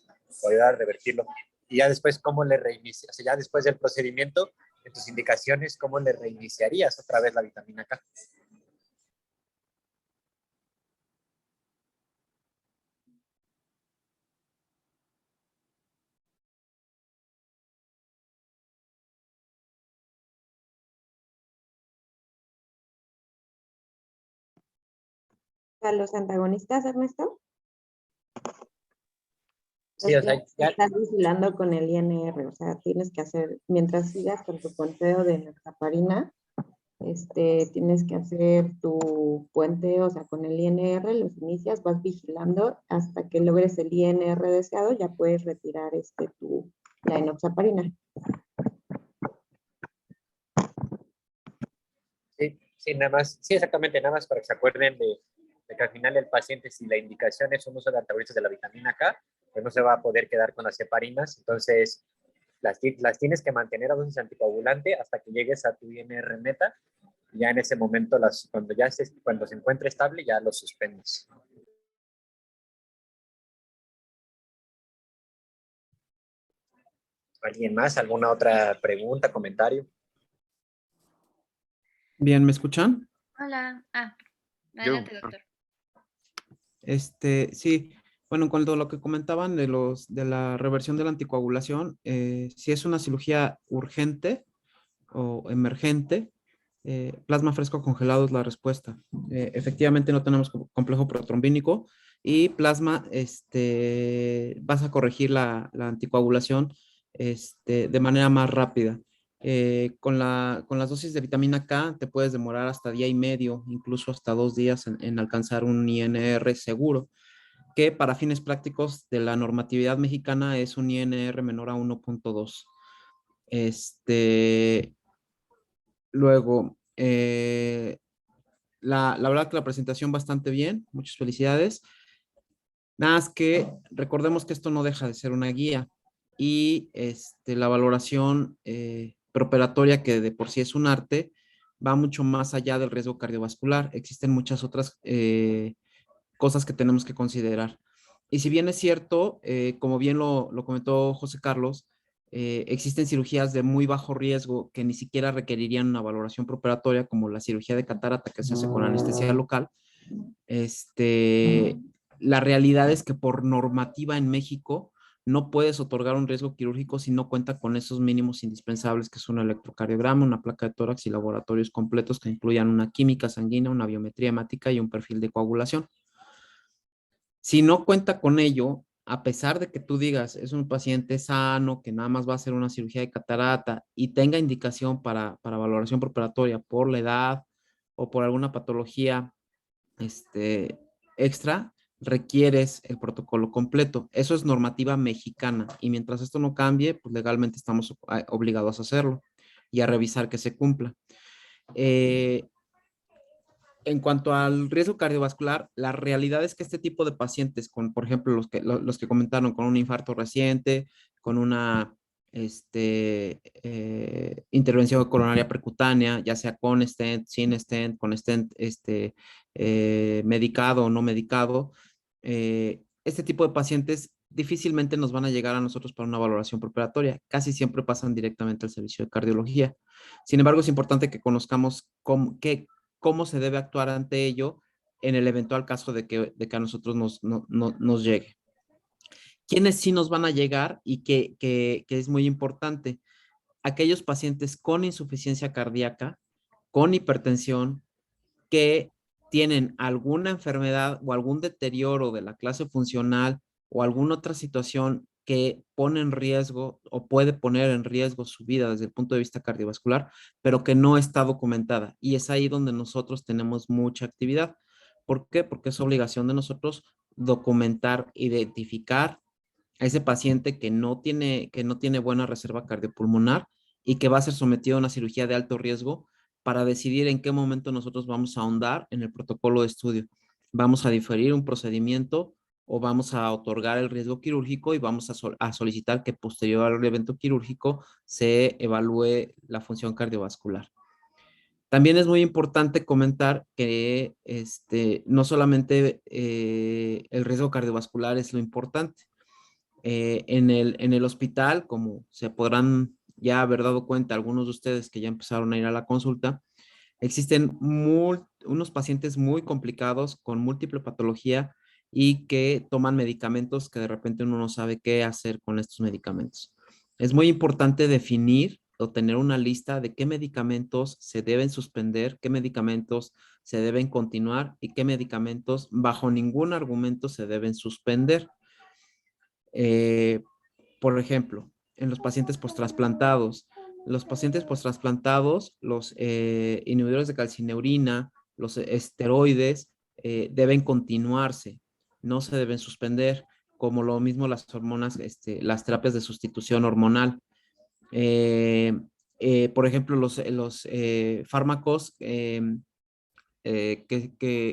ayudar a revertirlo. Y ya después, ¿cómo le reinicias? O sea, ya después del procedimiento, en tus indicaciones, ¿cómo le reiniciarías otra vez la vitamina K? A los antagonistas, Ernesto, Sí, o sea, ya, estás vigilando con el INR, o sea, tienes que hacer, mientras sigas con tu puenteo de enoxaparina, tienes que hacer tu puenteo, o sea, con el INR, los inicias, vas vigilando hasta que logres el INR deseado, ya puedes retirar la enoxaparina. sí, nada más, sí, exactamente, nada más para que se acuerden de que al final el paciente, si la indicación es un uso de antagonistas de la vitamina K, pues no se va a poder quedar con las heparinas, entonces las tienes que mantener a dosis anticoagulante hasta que llegues a tu INR meta, y ya en ese momento, cuando se encuentre estable, ya lo suspendes. ¿Alguien más? ¿Alguna otra pregunta, comentario? Bien, ¿me escuchan? Hola. Adelante, doctor. Sí, bueno, en cuanto a lo que comentaban de la reversión de la anticoagulación, si es una cirugía urgente o emergente, plasma fresco congelado es la respuesta. Efectivamente no tenemos complejo protrombínico y plasma, vas a corregir la anticoagulación de manera más rápida. Con las dosis de vitamina K te puedes demorar hasta día y medio, incluso hasta 2 días en alcanzar un INR seguro, que para fines prácticos de la normatividad mexicana es un INR menor a 1.2. Luego, la verdad que la presentación bastante bien, muchas felicidades. Nada más que recordemos que esto no deja de ser una guía y la valoración preoperatoria, que de por sí es un arte, va mucho más allá del riesgo cardiovascular. Existen muchas otras cosas que tenemos que considerar. Y si bien es cierto, como bien lo comentó José Carlos, existen cirugías de muy bajo riesgo que ni siquiera requerirían una valoración preoperatoria, como la cirugía de catarata que se hace con anestesia local. La realidad es que por normativa en México no puedes otorgar un riesgo quirúrgico si no cuenta con esos mínimos indispensables, que es un electrocardiograma, una placa de tórax y laboratorios completos que incluyan una química sanguínea, una biometría hemática y un perfil de coagulación. Si no cuenta con ello, a pesar de que tú digas es un paciente sano que nada más va a hacer una cirugía de catarata y tenga indicación para valoración preparatoria por la edad o por alguna patología extra, requieres el protocolo completo. Eso es normativa mexicana y mientras esto no cambie, pues legalmente estamos obligados a hacerlo y a revisar que se cumpla. En cuanto al riesgo cardiovascular, la realidad es que este tipo de pacientes, por ejemplo, los que comentaron con un infarto reciente, con una intervención coronaria percutánea, ya sea con stent, sin stent, con stent medicado o no medicado, este tipo de pacientes difícilmente nos van a llegar a nosotros para una valoración preparatoria. Casi siempre pasan directamente al servicio de cardiología. Sin embargo, es importante que conozcamos cómo se debe actuar ante ello en el eventual caso de que a nosotros nos llegue. ¿Quiénes sí nos van a llegar y que es muy importante? Aquellos pacientes con insuficiencia cardíaca, con hipertensión, que tienen alguna enfermedad o algún deterioro de la clase funcional o alguna otra situación que pone en riesgo o puede poner en riesgo su vida desde el punto de vista cardiovascular, pero que no está documentada. Y es ahí donde nosotros tenemos mucha actividad. ¿Por qué? Porque es obligación de nosotros documentar, identificar a ese paciente que no tiene buena reserva cardiopulmonar y que va a ser sometido a una cirugía de alto riesgo, para decidir en qué momento nosotros vamos a ahondar en el protocolo de estudio. Vamos a diferir un procedimiento o vamos a otorgar el riesgo quirúrgico y vamos a solicitar que posterior al evento quirúrgico se evalúe la función cardiovascular. También es muy importante comentar que no solamente el riesgo cardiovascular es lo importante. En el hospital, como se podrán ya haber dado cuenta algunos de ustedes que ya empezaron a ir a la consulta, existen unos pacientes muy complicados con múltiple patología y que toman medicamentos que de repente uno no sabe qué hacer con estos medicamentos. Es muy importante definir o tener una lista de qué medicamentos se deben suspender, qué medicamentos se deben continuar y qué medicamentos bajo ningún argumento se deben suspender. Por ejemplo, en los pacientes post-trasplantados, los inhibidores de calcineurina, los esteroides deben continuarse, no se deben suspender, como lo mismo las hormonas, las terapias de sustitución hormonal. Por ejemplo, los fármacos que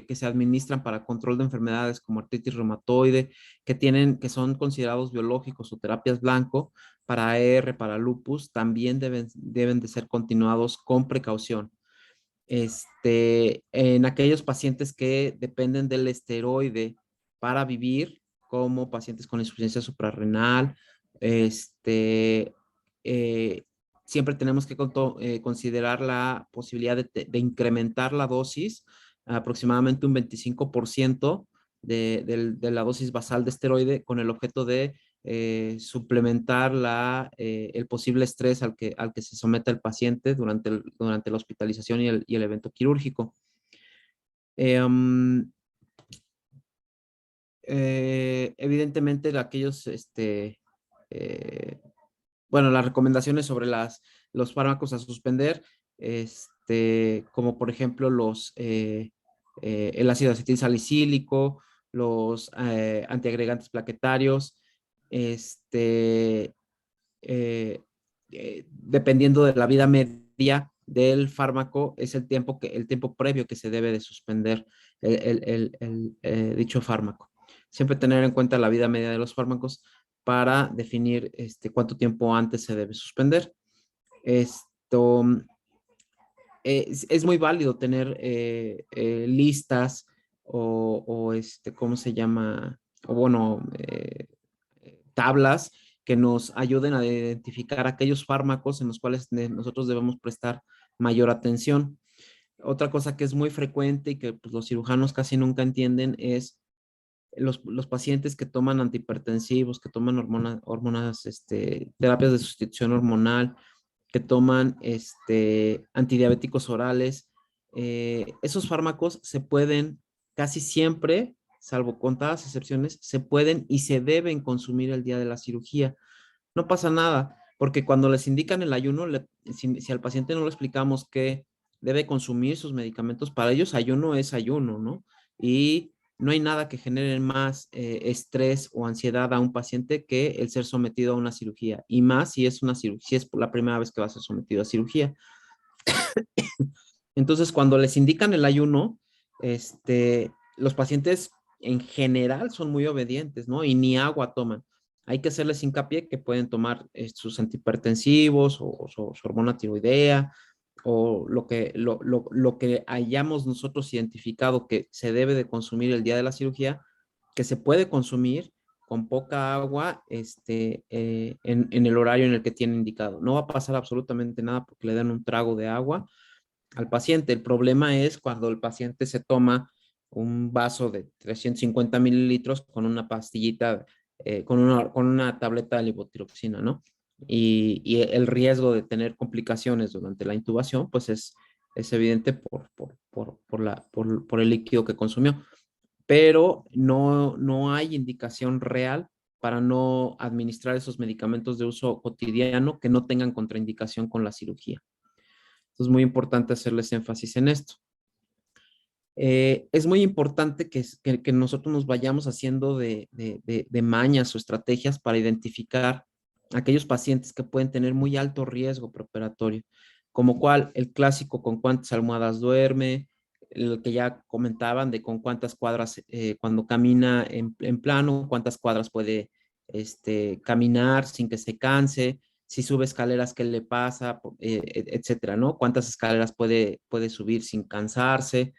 se administran para control de enfermedades como artritis reumatoide, que son considerados biológicos o terapias blanco para AR, para lupus, también deben de ser continuados con precaución. En aquellos pacientes que dependen del esteroide para vivir, como pacientes con insuficiencia suprarrenal, eh, siempre tenemos que considerar la posibilidad de incrementar la dosis, aproximadamente un 25% de la dosis basal de esteroide, con el objeto de suplementar el posible estrés al que se somete el paciente durante la hospitalización y el evento quirúrgico. Evidentemente, aquellos bueno, las recomendaciones sobre los fármacos a suspender, como por ejemplo el ácido acetil salicílico, los antiagregantes plaquetarios, este, eh, dependiendo de la vida media del fármaco, es el tiempo previo que se debe de suspender dicho fármaco. Siempre tener en cuenta la vida media de los fármacos para definir cuánto tiempo antes se debe suspender. Esto es muy válido tener listas ¿cómo se llama? O bueno, tablas que nos ayuden a identificar aquellos fármacos en los cuales nosotros debemos prestar mayor atención. Otra cosa que es muy frecuente y que pues, los cirujanos casi nunca entienden es los pacientes que toman antihipertensivos, que toman hormonas, terapias de sustitución hormonal, que toman antidiabéticos orales. Esos fármacos se pueden casi siempre, salvo contadas excepciones, se pueden y se deben consumir el día de la cirugía. No pasa nada, porque cuando les indican el ayuno, si al paciente no le explicamos que debe consumir sus medicamentos, para ellos ayuno es ayuno, ¿no? Y no hay nada que genere más estrés o ansiedad a un paciente que el ser sometido a una cirugía, y más si es si es la primera vez que va a ser sometido a cirugía. Entonces, cuando les indican el ayuno, los pacientes en general son muy obedientes, ¿no? Y ni agua toman. Hay que hacerles hincapié que pueden tomar sus antihipertensivos o su hormona tiroidea o lo que hayamos nosotros identificado que se debe de consumir el día de la cirugía, que se puede consumir con poca agua en el horario en el que tiene indicado. No va a pasar absolutamente nada porque le dan un trago de agua al paciente. El problema es cuando el paciente se toma un vaso de 350 mililitros con una pastillita, con una tableta de levotiroxina, ¿no? Y el riesgo de tener complicaciones durante la intubación, pues es evidente por el líquido que consumió. Pero no hay indicación real para no administrar esos medicamentos de uso cotidiano que no tengan contraindicación con la cirugía. Entonces, es muy importante hacerles énfasis en esto. Es muy importante que nosotros nos vayamos haciendo de mañas o estrategias para identificar aquellos pacientes que pueden tener muy alto riesgo preoperatorio, como cuál, el clásico con cuántas almohadas duerme, el que ya comentaban de con cuántas cuadras, cuando camina en plano, cuántas cuadras puede caminar sin que se canse, si sube escaleras, qué le pasa, etcétera, ¿no? Cuántas escaleras puede subir sin cansarse.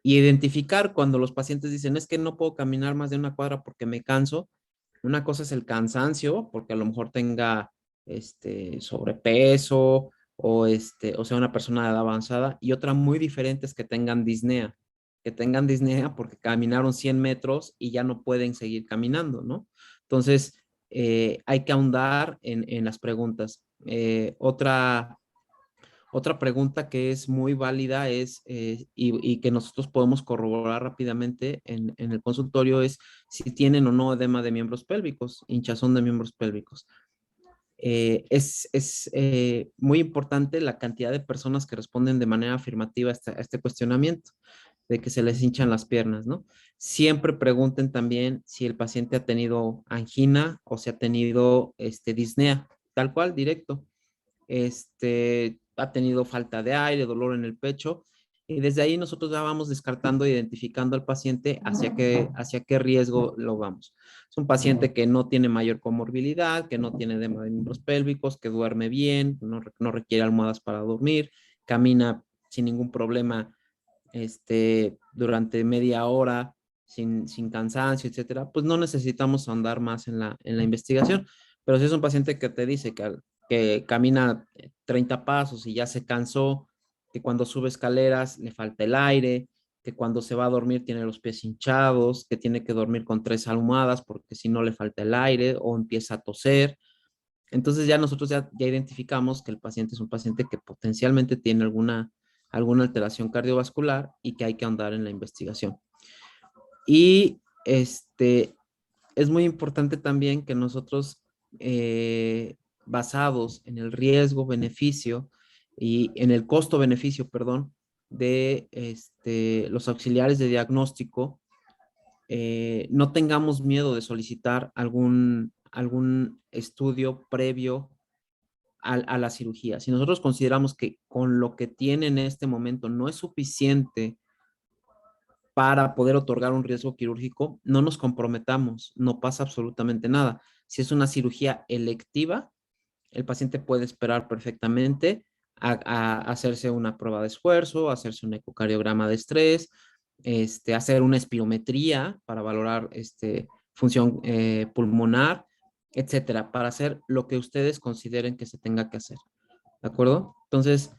Y identificar cuando los pacientes dicen, es que no puedo caminar más de una cuadra porque me canso. Una cosa es el cansancio, porque a lo mejor tenga sobrepeso o sea una persona de edad avanzada, y otra muy diferente es que tengan disnea porque caminaron 100 metros y ya no pueden seguir caminando, ¿no? Entonces, hay que ahondar en las preguntas. Otra pregunta que es muy válida y que nosotros podemos corroborar rápidamente en el consultorio es si tienen o no edema de miembros pélvicos, hinchazón de miembros pélvicos. Es muy importante la cantidad de personas que responden de manera afirmativa a este cuestionamiento de que se les hinchan las piernas, ¿no? Siempre pregunten también si el paciente ha tenido angina o si ha tenido disnea, tal cual, directo. Ha tenido falta de aire, dolor en el pecho, y desde ahí nosotros ya vamos descartando e identificando al paciente hacia qué riesgo lo vamos. Es un paciente que no tiene mayor comorbilidad, que no tiene edema de miembros pélvicos, que duerme bien, no requiere almohadas para dormir, camina sin ningún problema durante media hora, sin cansancio, etcétera. Pues no necesitamos andar más en la investigación. Pero si es un paciente que te dice que camina 30 pasos y ya se cansó, que cuando sube escaleras le falta el aire, que cuando se va a dormir tiene los pies hinchados, que tiene que dormir con 3 almohadas porque si no le falta el aire o empieza a toser. Entonces ya nosotros ya identificamos que el paciente es un paciente que potencialmente tiene alguna alteración cardiovascular y que hay que ahondar en la investigación. Y es muy importante también que nosotros basados en el riesgo-beneficio y en el costo-beneficio, perdón, de los auxiliares de diagnóstico, no tengamos miedo de solicitar algún estudio previo a la cirugía. Si nosotros consideramos que con lo que tiene en este momento no es suficiente para poder otorgar un riesgo quirúrgico, no nos comprometamos, no pasa absolutamente nada. Si es una cirugía electiva, el paciente puede esperar perfectamente a hacerse una prueba de esfuerzo, hacerse un ecocardiograma de estrés, hacer una espirometría para valorar función pulmonar, etcétera, para hacer lo que ustedes consideren que se tenga que hacer. ¿De acuerdo? Entonces,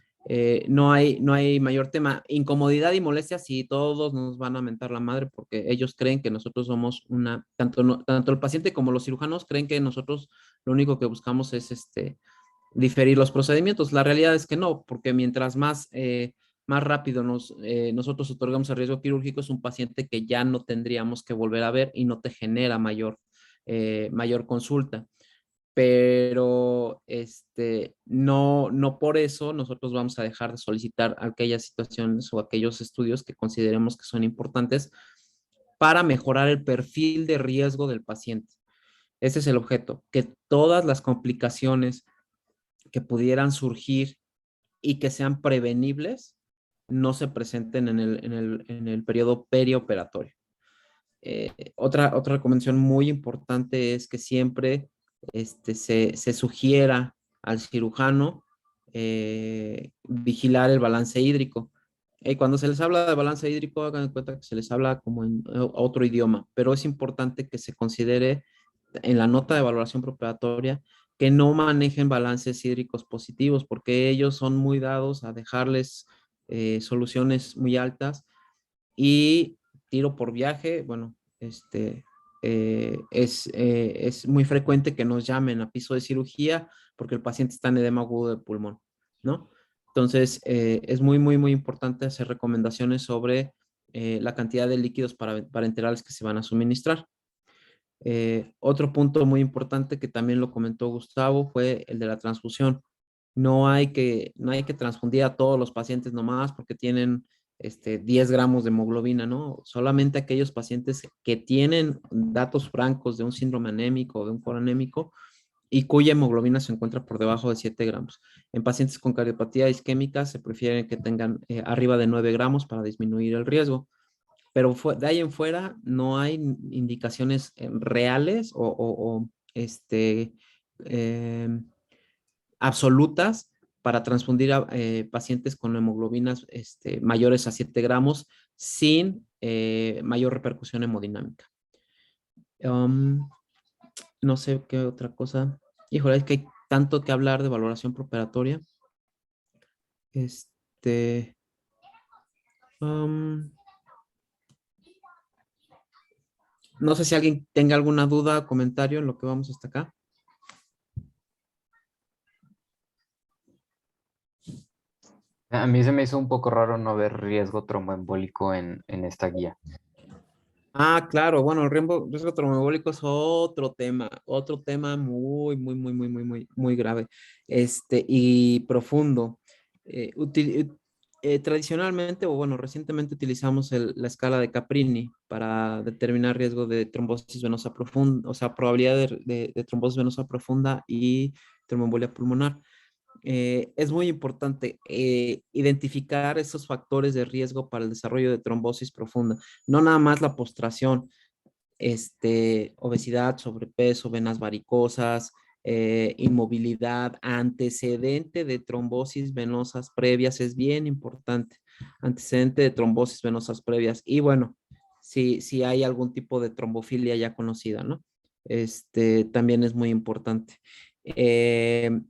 no hay mayor tema. Incomodidad y molestia, sí, todos nos van a mentar la madre porque ellos creen que nosotros somos tanto el paciente como los cirujanos creen que nosotros lo único que buscamos es diferir los procedimientos. La realidad es que no, porque mientras más rápido nosotros otorgamos el riesgo quirúrgico, es un paciente que ya no tendríamos que volver a ver y no te genera mayor consulta. Pero no por eso nosotros vamos a dejar de solicitar aquellas situaciones o aquellos estudios que consideremos que son importantes para mejorar el perfil de riesgo del paciente. Ese es el objeto, que todas las complicaciones que pudieran surgir y que sean prevenibles no se presenten en el periodo perioperatorio. Otra recomendación muy importante es que siempre se sugiera al cirujano vigilar el balance hídrico. Cuando se les habla de balance hídrico, hagan en cuenta que se les habla como en otro idioma, pero es importante que se considere en la nota de valoración preoperatoria que no manejen balances hídricos positivos, porque ellos son muy dados a dejarles soluciones muy altas y tiro por viaje, bueno, es muy frecuente que nos llamen a piso de cirugía porque el paciente está en edema agudo de pulmón, ¿no? Entonces, es muy, muy, muy importante hacer recomendaciones sobre la cantidad de líquidos parenterales que se van a suministrar. Otro punto muy importante que también lo comentó Gustavo fue el de la transfusión. No hay que transfundir a todos los pacientes nomás porque tienen 10 gramos de hemoglobina, ¿no? Solamente aquellos pacientes que tienen datos francos de un síndrome anémico o de un coro anémico y cuya hemoglobina se encuentra por debajo de 7 gramos. En pacientes con cardiopatía isquémica se prefiere que tengan arriba de 9 gramos para disminuir el riesgo. Pero de ahí en fuera no hay indicaciones reales o absolutas para transfundir a pacientes con hemoglobinas mayores a 7 gramos sin mayor repercusión hemodinámica. No sé qué otra cosa. Híjole, es que hay tanto que hablar de valoración preoperatoria. No sé si alguien tenga alguna duda o comentario en lo que vamos hasta acá. A mí se me hizo un poco raro no ver riesgo tromboembólico en esta guía. Ah, claro, bueno, el riesgo tromboembólico es otro tema muy, muy, muy, muy, muy, muy, muy grave, y profundo. Tradicionalmente, o bueno, recientemente utilizamos la escala de Caprini para determinar riesgo de trombosis venosa profunda, o sea, probabilidad de trombosis venosa profunda y tromboembolia pulmonar. Es muy importante identificar esos factores de riesgo para el desarrollo de trombosis profunda. No nada más la postración, obesidad, sobrepeso, venas varicosas, inmovilidad, antecedente de trombosis venosas previas, es bien importante. Antecedente de trombosis venosas previas. Y bueno, si hay algún tipo de trombofilia ya conocida, ¿no? También es muy importante. El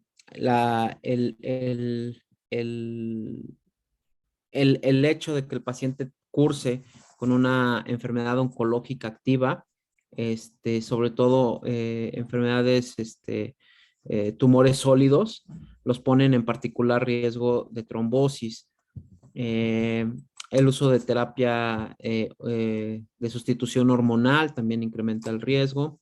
hecho de que el paciente curse con una enfermedad oncológica activa, sobre todo enfermedades, tumores sólidos, los ponen en particular riesgo de trombosis. El uso de terapia de sustitución hormonal también incrementa el riesgo.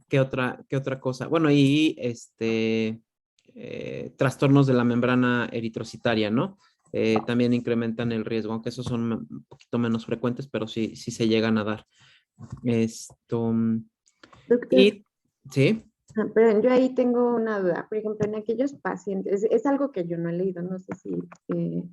¿Qué otra cosa? Bueno, y trastornos de la membrana eritrocitaria, ¿no? También incrementan el riesgo, aunque esos son un poquito menos frecuentes, pero sí se llegan a dar. Doctor, Y, ¿sí? perdón, yo ahí tengo una duda. Por ejemplo, en aquellos pacientes, es algo que yo no he leído, no sé si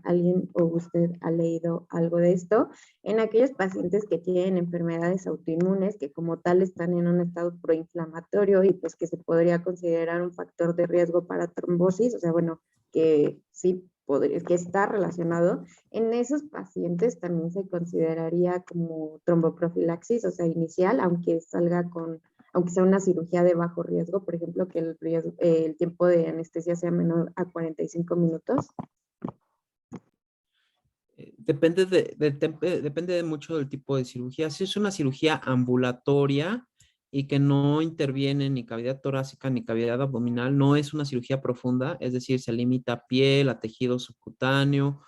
alguien o usted ha leído algo de esto. En aquellos pacientes que tienen enfermedades autoinmunes, que como tal están en un estado proinflamatorio y pues que se podría considerar un factor de riesgo para trombosis, o sea, bueno, que sí que está relacionado, en esos pacientes también se consideraría como tromboprofilaxis, o sea, inicial, aunque sea una cirugía de bajo riesgo, por ejemplo, que el tiempo de anestesia sea menor a 45 minutos. Depende mucho del tipo de cirugía. Si es una cirugía ambulatoria y que no interviene ni cavidad torácica ni cavidad abdominal, no es una cirugía profunda, es decir, se limita a piel, a tejido subcutáneo,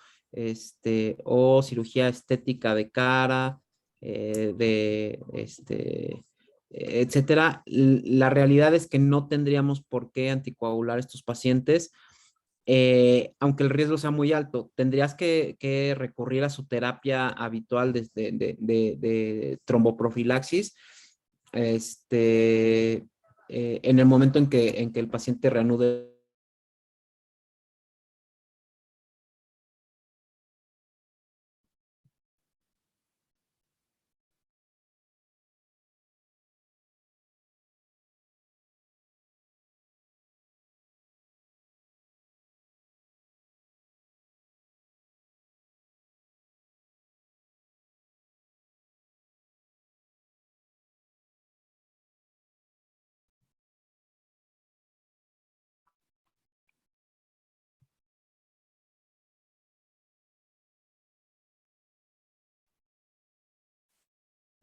o cirugía estética de cara, etcétera. La realidad es que no tendríamos por qué anticoagular a estos pacientes, aunque el riesgo sea muy alto. Tendrías que recurrir a su terapia habitual de tromboprofilaxis, en el momento en que el paciente reanude.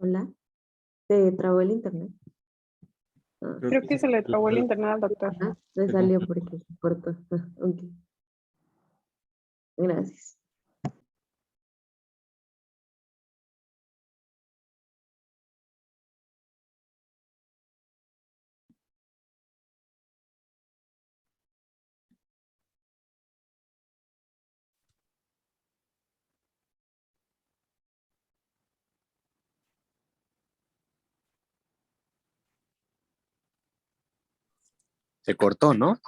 Hola, ¿te trabó el internet? Creo que se le trabó el internet al doctor. Se salió porque se cortó. Ok, gracias. Se cortó, ¿no?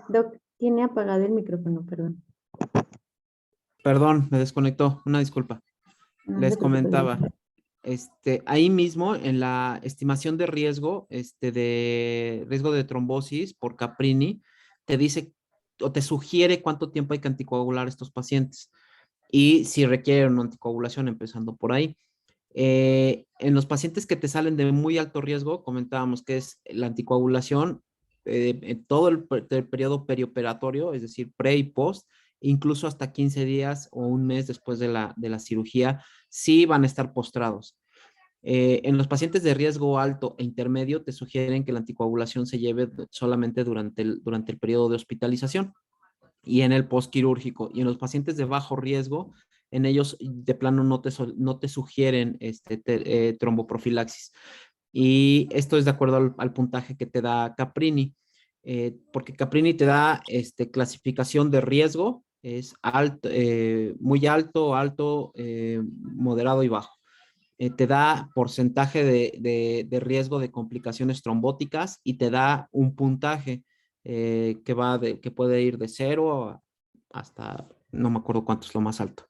Doc, tiene apagado el micrófono, perdón. Perdón, me desconectó, una disculpa. No Les se preocupe. comentaba, ahí mismo en la estimación de riesgo, de riesgo de trombosis por Caprini, te dice o te sugiere cuánto tiempo hay que anticoagular a estos pacientes y si requieren una anticoagulación, empezando por ahí. En los pacientes que te salen de muy alto riesgo, comentábamos que es la anticoagulación en todo el periodo perioperatorio, es decir, pre y post, incluso hasta 15 días o un mes después de la cirugía, sí van a estar postrados. En los pacientes de riesgo alto e intermedio, te sugieren que la anticoagulación se lleve solamente durante el periodo de hospitalización y en el postquirúrgico. Y en los pacientes de bajo riesgo, en ellos de plano no te sugieren tromboprofilaxis. Y esto es de acuerdo al puntaje que te da Caprini, porque Caprini te da clasificación de riesgo, es alto, muy alto, alto, moderado y bajo. Te da porcentaje de riesgo de complicaciones trombóticas y te da un puntaje que puede ir de 0 hasta, no me acuerdo cuánto es lo más alto.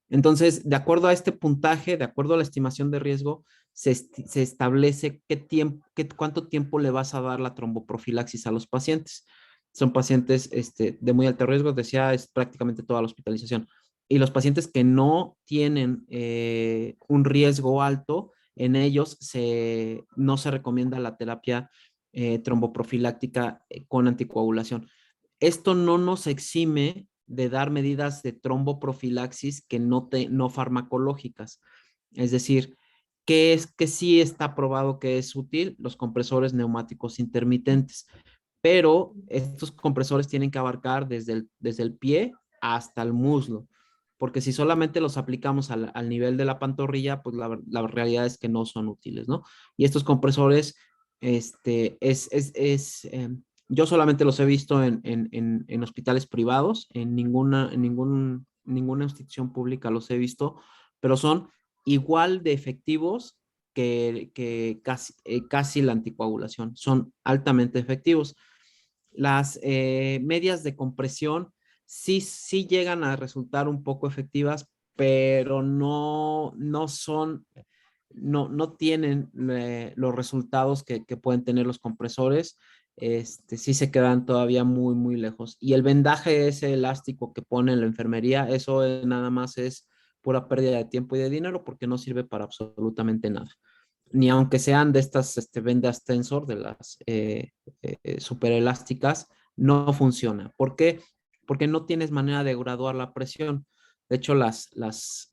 Entonces, de acuerdo a este puntaje, de acuerdo a la estimación de riesgo, se establece cuánto tiempo le vas a dar la tromboprofilaxis a los pacientes. Son pacientes de muy alto riesgo, decía, es prácticamente toda la hospitalización. Y los pacientes que no tienen un riesgo alto, en ellos no se recomienda la terapia tromboprofiláctica con anticoagulación. Esto no nos exime de dar medidas de tromboprofilaxis que no farmacológicas. Es decir, ¿qué es que sí está probado que es útil? Los compresores neumáticos intermitentes. Pero estos compresores tienen que abarcar desde el pie hasta el muslo, porque si solamente los aplicamos al nivel de la pantorrilla, pues la realidad es que no son útiles, ¿no? Y estos compresores, yo solamente los he visto en hospitales privados, en ninguna institución pública los he visto, pero son igual de efectivos que casi la anticoagulación, son altamente efectivos. Las medias de compresión sí llegan a resultar un poco efectivas, pero no tienen los resultados que pueden tener los compresores. Sí se quedan todavía muy, muy lejos. Y el vendaje ese elástico que pone en la enfermería, eso nada más es pura pérdida de tiempo y de dinero porque no sirve para absolutamente nada. Ni aunque sean de estas vendas tensor, de las super elásticas, no funciona. ¿Por qué? Porque no tienes manera de graduar la presión. De hecho, las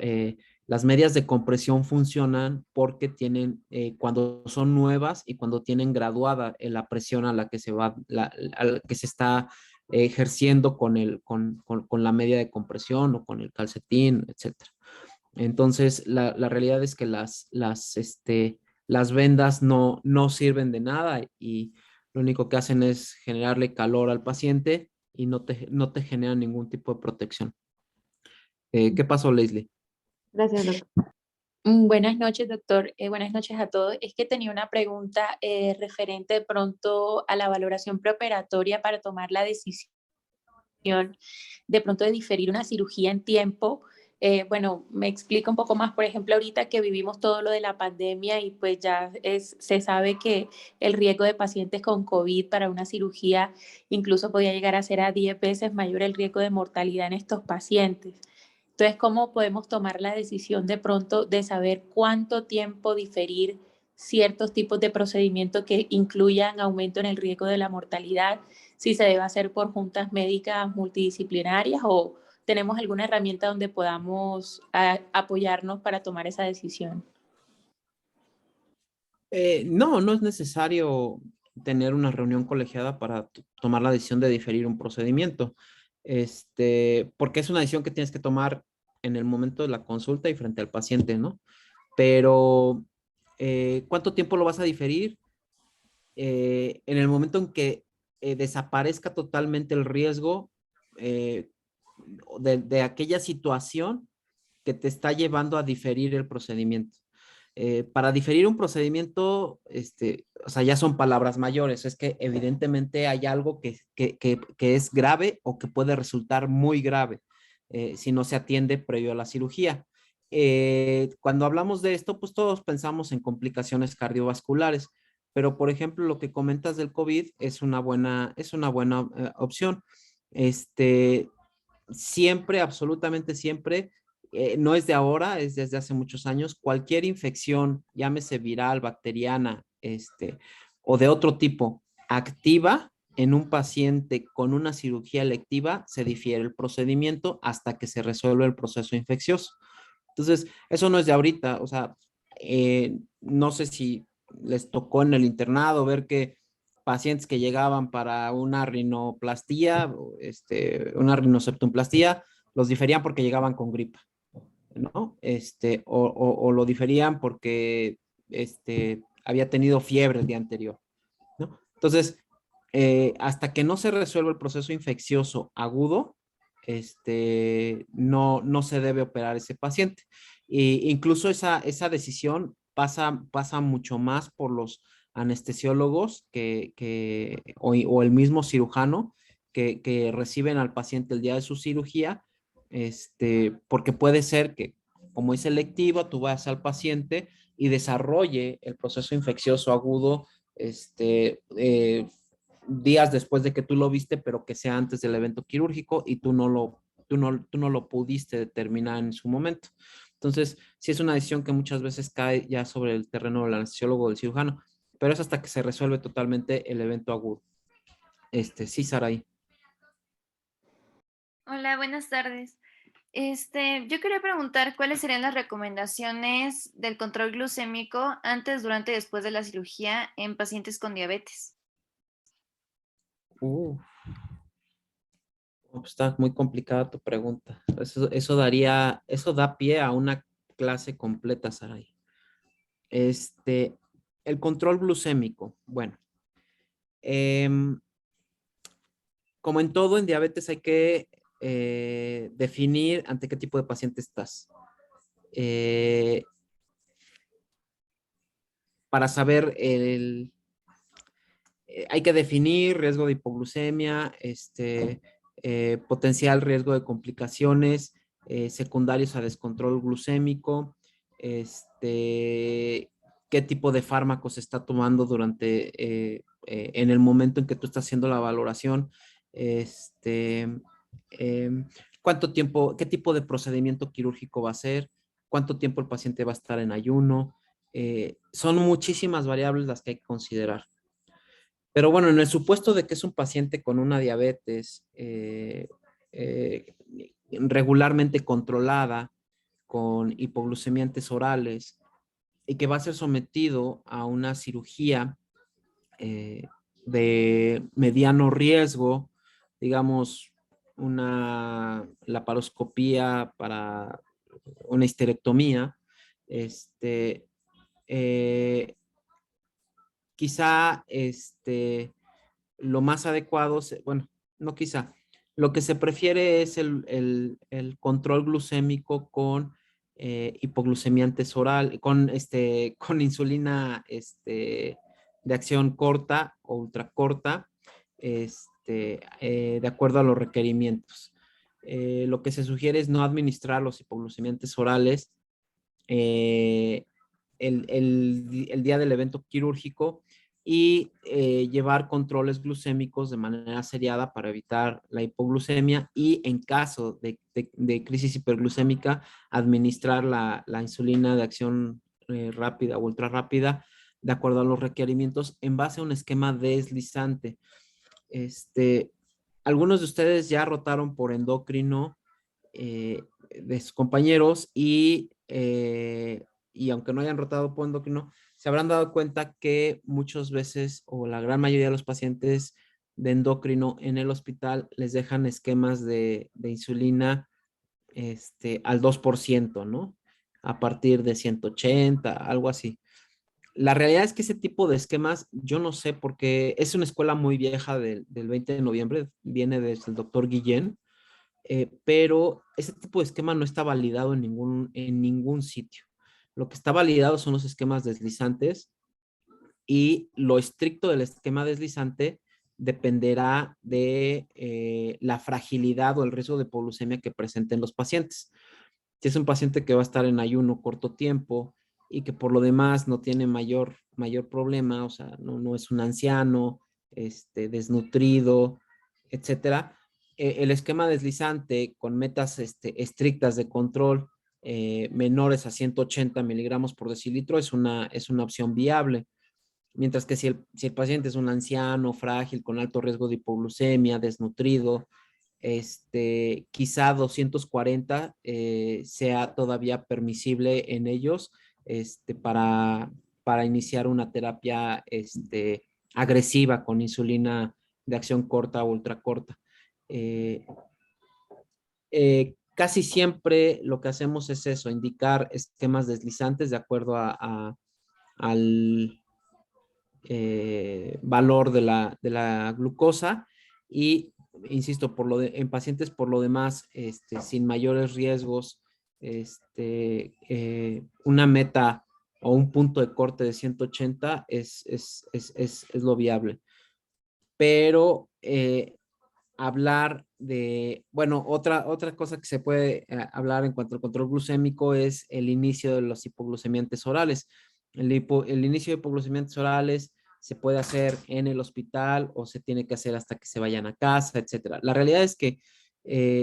medias de compresión funcionan porque tienen, cuando son nuevas y cuando tienen graduada la presión a la que a la que se está ejerciendo con la media de compresión o con el calcetín, etcétera. Entonces, la realidad es que las vendas no sirven de nada y lo único que hacen es generarle calor al paciente y no te generan ningún tipo de protección. ¿Qué pasó, Leslie? Gracias, doctor. Buenas noches, doctor. Buenas noches a todos. Es que tenía una pregunta referente de pronto a la valoración preoperatoria para tomar la decisión de pronto de diferir una cirugía en tiempo. Bueno, me explico un poco más, por ejemplo, ahorita que vivimos todo lo de la pandemia y pues ya se sabe que el riesgo de pacientes con COVID para una cirugía incluso podía llegar a ser a 10 veces mayor el riesgo de mortalidad en estos pacientes. Entonces, ¿cómo podemos tomar la decisión de pronto de saber cuánto tiempo diferir ciertos tipos de procedimientos que incluyan aumento en el riesgo de la mortalidad? Si se debe hacer por juntas médicas multidisciplinarias o tenemos alguna herramienta donde podamos apoyarnos para tomar esa decisión. No es necesario tener una reunión colegiada para tomar la decisión de diferir un procedimiento, porque es una decisión que tienes que tomar en el momento de la consulta y frente al paciente, ¿no? Pero, ¿cuánto tiempo lo vas a diferir? En el momento en que desaparezca totalmente el riesgo de aquella situación que te está llevando a diferir el procedimiento. Para diferir un procedimiento, o sea, ya son palabras mayores, es que evidentemente hay algo que es grave o que puede resultar muy grave si no se atiende previo a la cirugía. Cuando hablamos de esto, pues todos pensamos en complicaciones cardiovasculares, pero por ejemplo, lo que comentas del COVID es una buena opción. Siempre, absolutamente siempre, no es de ahora, es desde hace muchos años, cualquier infección, llámese viral, bacteriana, o de otro tipo, activa en un paciente con una cirugía electiva, se difiere el procedimiento hasta que se resuelve el proceso infeccioso. Entonces, eso no es de ahorita, o sea, no sé si les tocó en el internado ver que pacientes que llegaban para una rinoplastía, una rinoseptumplastía, los diferían porque llegaban con gripa, ¿no? O lo diferían porque había tenido fiebre el día anterior, ¿no? Entonces, hasta que no se resuelva el proceso infeccioso agudo, no se debe operar ese paciente. Incluso esa decisión pasa mucho más por los anestesiólogos o el mismo cirujano que reciben al paciente el día de su cirugía, porque puede ser que, como es selectiva, tú vas al paciente y desarrolle el proceso infeccioso agudo, días después de que tú lo viste, pero que sea antes del evento quirúrgico y tú no lo pudiste determinar en su momento. Entonces, sí es una decisión que muchas veces cae ya sobre el terreno del anestesiólogo o del cirujano, pero es hasta que se resuelve totalmente el evento agudo. Sí, Saraí. Hola, buenas tardes. Yo quería preguntar cuáles serían las recomendaciones del control glucémico antes, durante y después de la cirugía en pacientes con diabetes. Pues está muy complicada tu pregunta. Eso da pie a una clase completa, Saray. El control glucémico. Bueno, como en todo, en diabetes hay que definir ante qué tipo de paciente estás. Para saber hay que definir riesgo de hipoglucemia, potencial riesgo de complicaciones secundarios a descontrol glucémico, qué tipo de fármacos se está tomando en el momento en que tú estás haciendo la valoración, cuánto tiempo, qué tipo de procedimiento quirúrgico va a ser, cuánto tiempo el paciente va a estar en ayuno. Son muchísimas variables las que hay que considerar. Pero bueno, en el supuesto de que es un paciente con una diabetes regularmente controlada, con hipoglucemiantes orales, y que va a ser sometido a una cirugía de mediano riesgo, digamos, una laparoscopía para una histerectomía, eh, quizá lo más adecuado, bueno, no quizá, lo que se prefiere es el control glucémico con hipoglucemiantes oral, con insulina de acción corta o ultracorta, de acuerdo a los requerimientos. Lo que se sugiere es no administrar los hipoglucemiantes orales el día del evento quirúrgico y llevar controles glucémicos de manera seriada para evitar la hipoglucemia y en caso de crisis hiperglucémica administrar la insulina de acción rápida o ultra rápida de acuerdo a los requerimientos en base a un esquema deslizante. Algunos de ustedes ya rotaron por endocrino de sus compañeros y aunque no hayan rotado por endocrino, se habrán dado cuenta que muchas veces o la gran mayoría de los pacientes de endocrino en el hospital les dejan esquemas de insulina al 2%, ¿no? A partir de 180, algo así. La realidad es que ese tipo de esquemas, yo no sé porque es una escuela muy vieja del 20 de noviembre, viene desde el doctor Guillén, pero ese tipo de esquema no está validado en ningún sitio. Lo que está validado son los esquemas deslizantes y lo estricto del esquema deslizante dependerá de la fragilidad o el riesgo de hipoglucemia que presenten los pacientes. Si es un paciente que va a estar en ayuno corto tiempo y que por lo demás no tiene mayor problema, o sea, no es un anciano, desnutrido, etcétera, el esquema deslizante con metas estrictas de control menores a 180 miligramos por decilitro es una opción viable. Mientras que si el paciente es un anciano, frágil, con alto riesgo de hipoglucemia, desnutrido, quizá 240 sea todavía permisible en ellos para iniciar una terapia agresiva con insulina de acción corta o ultracorta. Casi siempre lo que hacemos es eso, indicar esquemas deslizantes de acuerdo al valor de la glucosa y, insisto, en pacientes por lo demás sin mayores riesgos, una meta o un punto de corte de 180 es lo viable. Pero hablar de, bueno, otra cosa que se puede hablar en cuanto al control glucémico es el inicio de los hipoglucemiantes orales. El inicio de hipoglucemiantes orales se puede hacer en el hospital o se tiene que hacer hasta que se vayan a casa, etcétera. La realidad es que,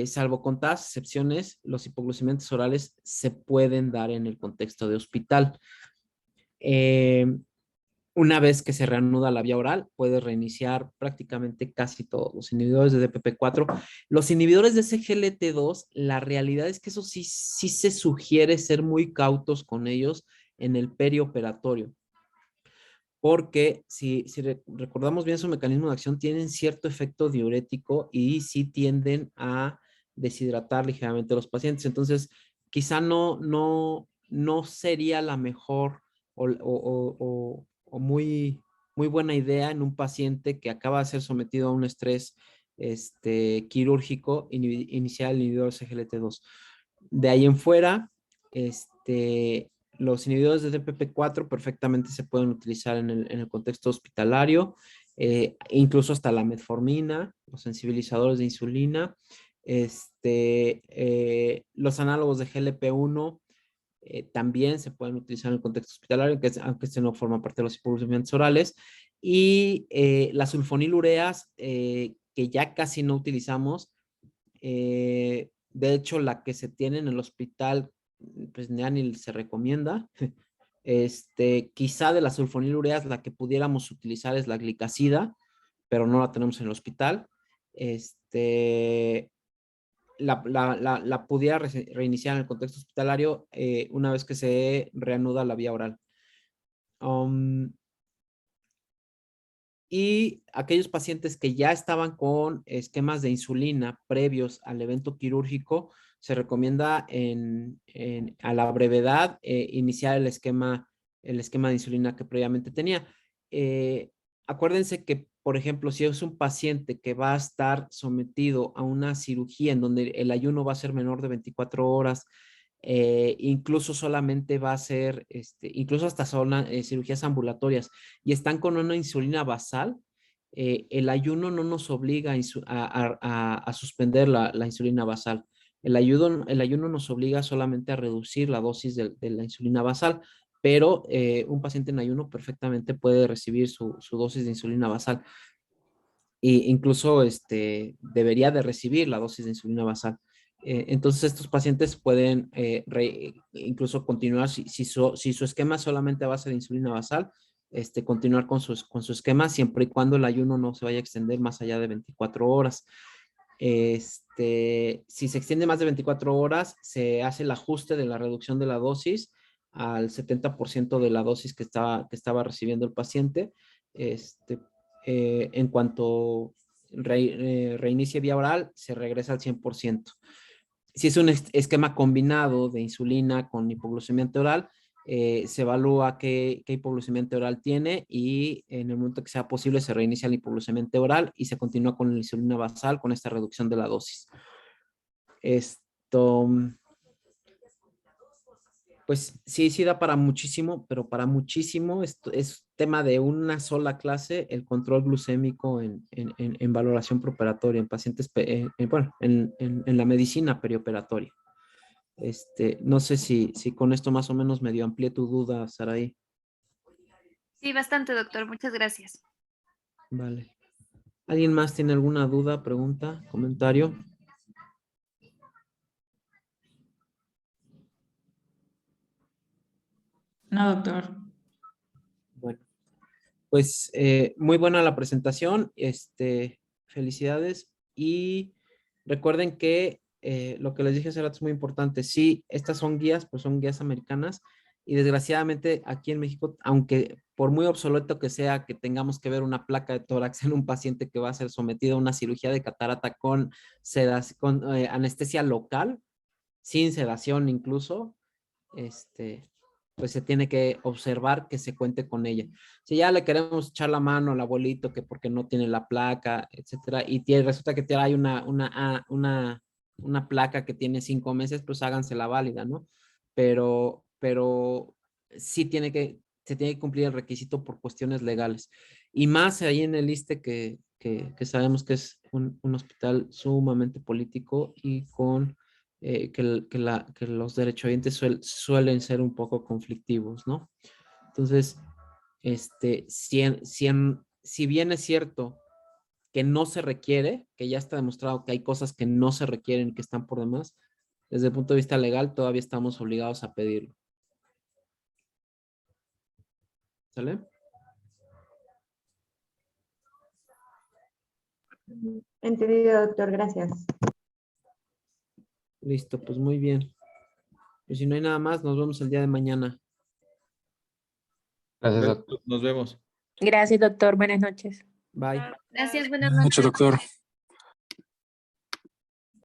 salvo contadas excepciones, los hipoglucemiantes orales se pueden dar en el contexto de hospital. Una vez que se reanuda la vía oral, puede reiniciar prácticamente casi todos los inhibidores de DPP4. Los inhibidores de SGLT2, la realidad es que eso sí se sugiere ser muy cautos con ellos en el perioperatorio. Porque si recordamos bien su mecanismo de acción, tienen cierto efecto diurético y sí tienden a deshidratar ligeramente a los pacientes. Entonces, quizá no sería la mejor o muy buena idea en un paciente que acaba de ser sometido a un estrés quirúrgico iniciar el inhibidor SGLT2. De ahí en fuera, los inhibidores de DPP4 perfectamente se pueden utilizar en el contexto hospitalario, incluso hasta la metformina, los sensibilizadores de insulina, los análogos de GLP-1 también se pueden utilizar en el contexto hospitalario, aunque este no forma parte de los hipoglucemiantes orales, y las sulfonilureas que ya casi no utilizamos, de hecho la que se tiene en el hospital pues ya ni se recomienda. Quizá de las sulfonilureas la que pudiéramos utilizar es la glicazida, pero no la tenemos en el hospital. La pudiera reiniciar en el contexto hospitalario una vez que se reanuda la vía oral. Y aquellos pacientes que ya estaban con esquemas de insulina previos al evento quirúrgico, se recomienda a la brevedad iniciar el esquema de insulina que previamente tenía. Acuérdense que, por ejemplo, si es un paciente que va a estar sometido a una cirugía en donde el ayuno va a ser menor de 24 horas, incluso solamente va a ser, incluso hasta son cirugías ambulatorias y están con una insulina basal, el ayuno no nos obliga a suspender la insulina basal. El ayuno nos obliga solamente a reducir la dosis de la insulina basal, pero un paciente en ayuno perfectamente puede recibir su dosis de insulina basal. E incluso debería de recibir la dosis de insulina basal. Entonces estos pacientes pueden incluso continuar, si su esquema es solamente a base de insulina basal, continuar con su esquema siempre y cuando el ayuno no se vaya a extender más allá de 24 horas. Si se extiende más de 24 horas, se hace el ajuste de la reducción de la dosis al 70% de la dosis que estaba recibiendo el paciente. En cuanto reinicie vía oral, se regresa al 100%. Si es un esquema combinado de insulina con hipoglucemiante oral, se evalúa qué hipoglucemiante oral tiene y en el momento que sea posible se reinicia el hipoglucemiante oral y se continúa con la insulina basal con esta reducción de la dosis. Pues sí da para muchísimo, pero para muchísimo esto es tema de una sola clase, el control glucémico en valoración preoperatoria en pacientes, en la medicina perioperatoria. No sé si con esto más o menos medio amplié tu duda, Saraí. Sí, bastante, doctor. Muchas gracias. Vale. ¿Alguien más tiene alguna duda, pregunta, comentario? No, doctor. Bueno, pues muy buena la presentación. Felicidades. Y recuerden que lo que les dije hace rato es muy importante. Sí, estas son guías, pues son guías americanas. Y desgraciadamente aquí en México, aunque por muy obsoleto que sea que tengamos que ver una placa de tórax en un paciente que va a ser sometido a una cirugía de catarata con anestesia local, sin sedación incluso, pues se tiene que observar que se cuente con ella. Si ya le queremos echar la mano al abuelito que porque no tiene la placa, etcétera, y resulta que hay una placa que tiene 5 meses, pues hágansela válida, ¿no? Pero sí se tiene que cumplir el requisito por cuestiones legales. Y más ahí en el ISSSTE que sabemos que es un hospital sumamente político y con que los derechohabientes suelen ser un poco conflictivos, ¿no? Entonces, si bien es cierto que no se requiere, que ya está demostrado que hay cosas que no se requieren, que están por demás, desde el punto de vista legal todavía estamos obligados a pedirlo. ¿Sale? Entendido, doctor, gracias. Listo, pues muy bien. Pues si no hay nada más, nos vemos el día de mañana. Gracias, doctor. Nos vemos. Gracias, doctor. Buenas noches. Bye. Gracias, buenas noches. Doctor.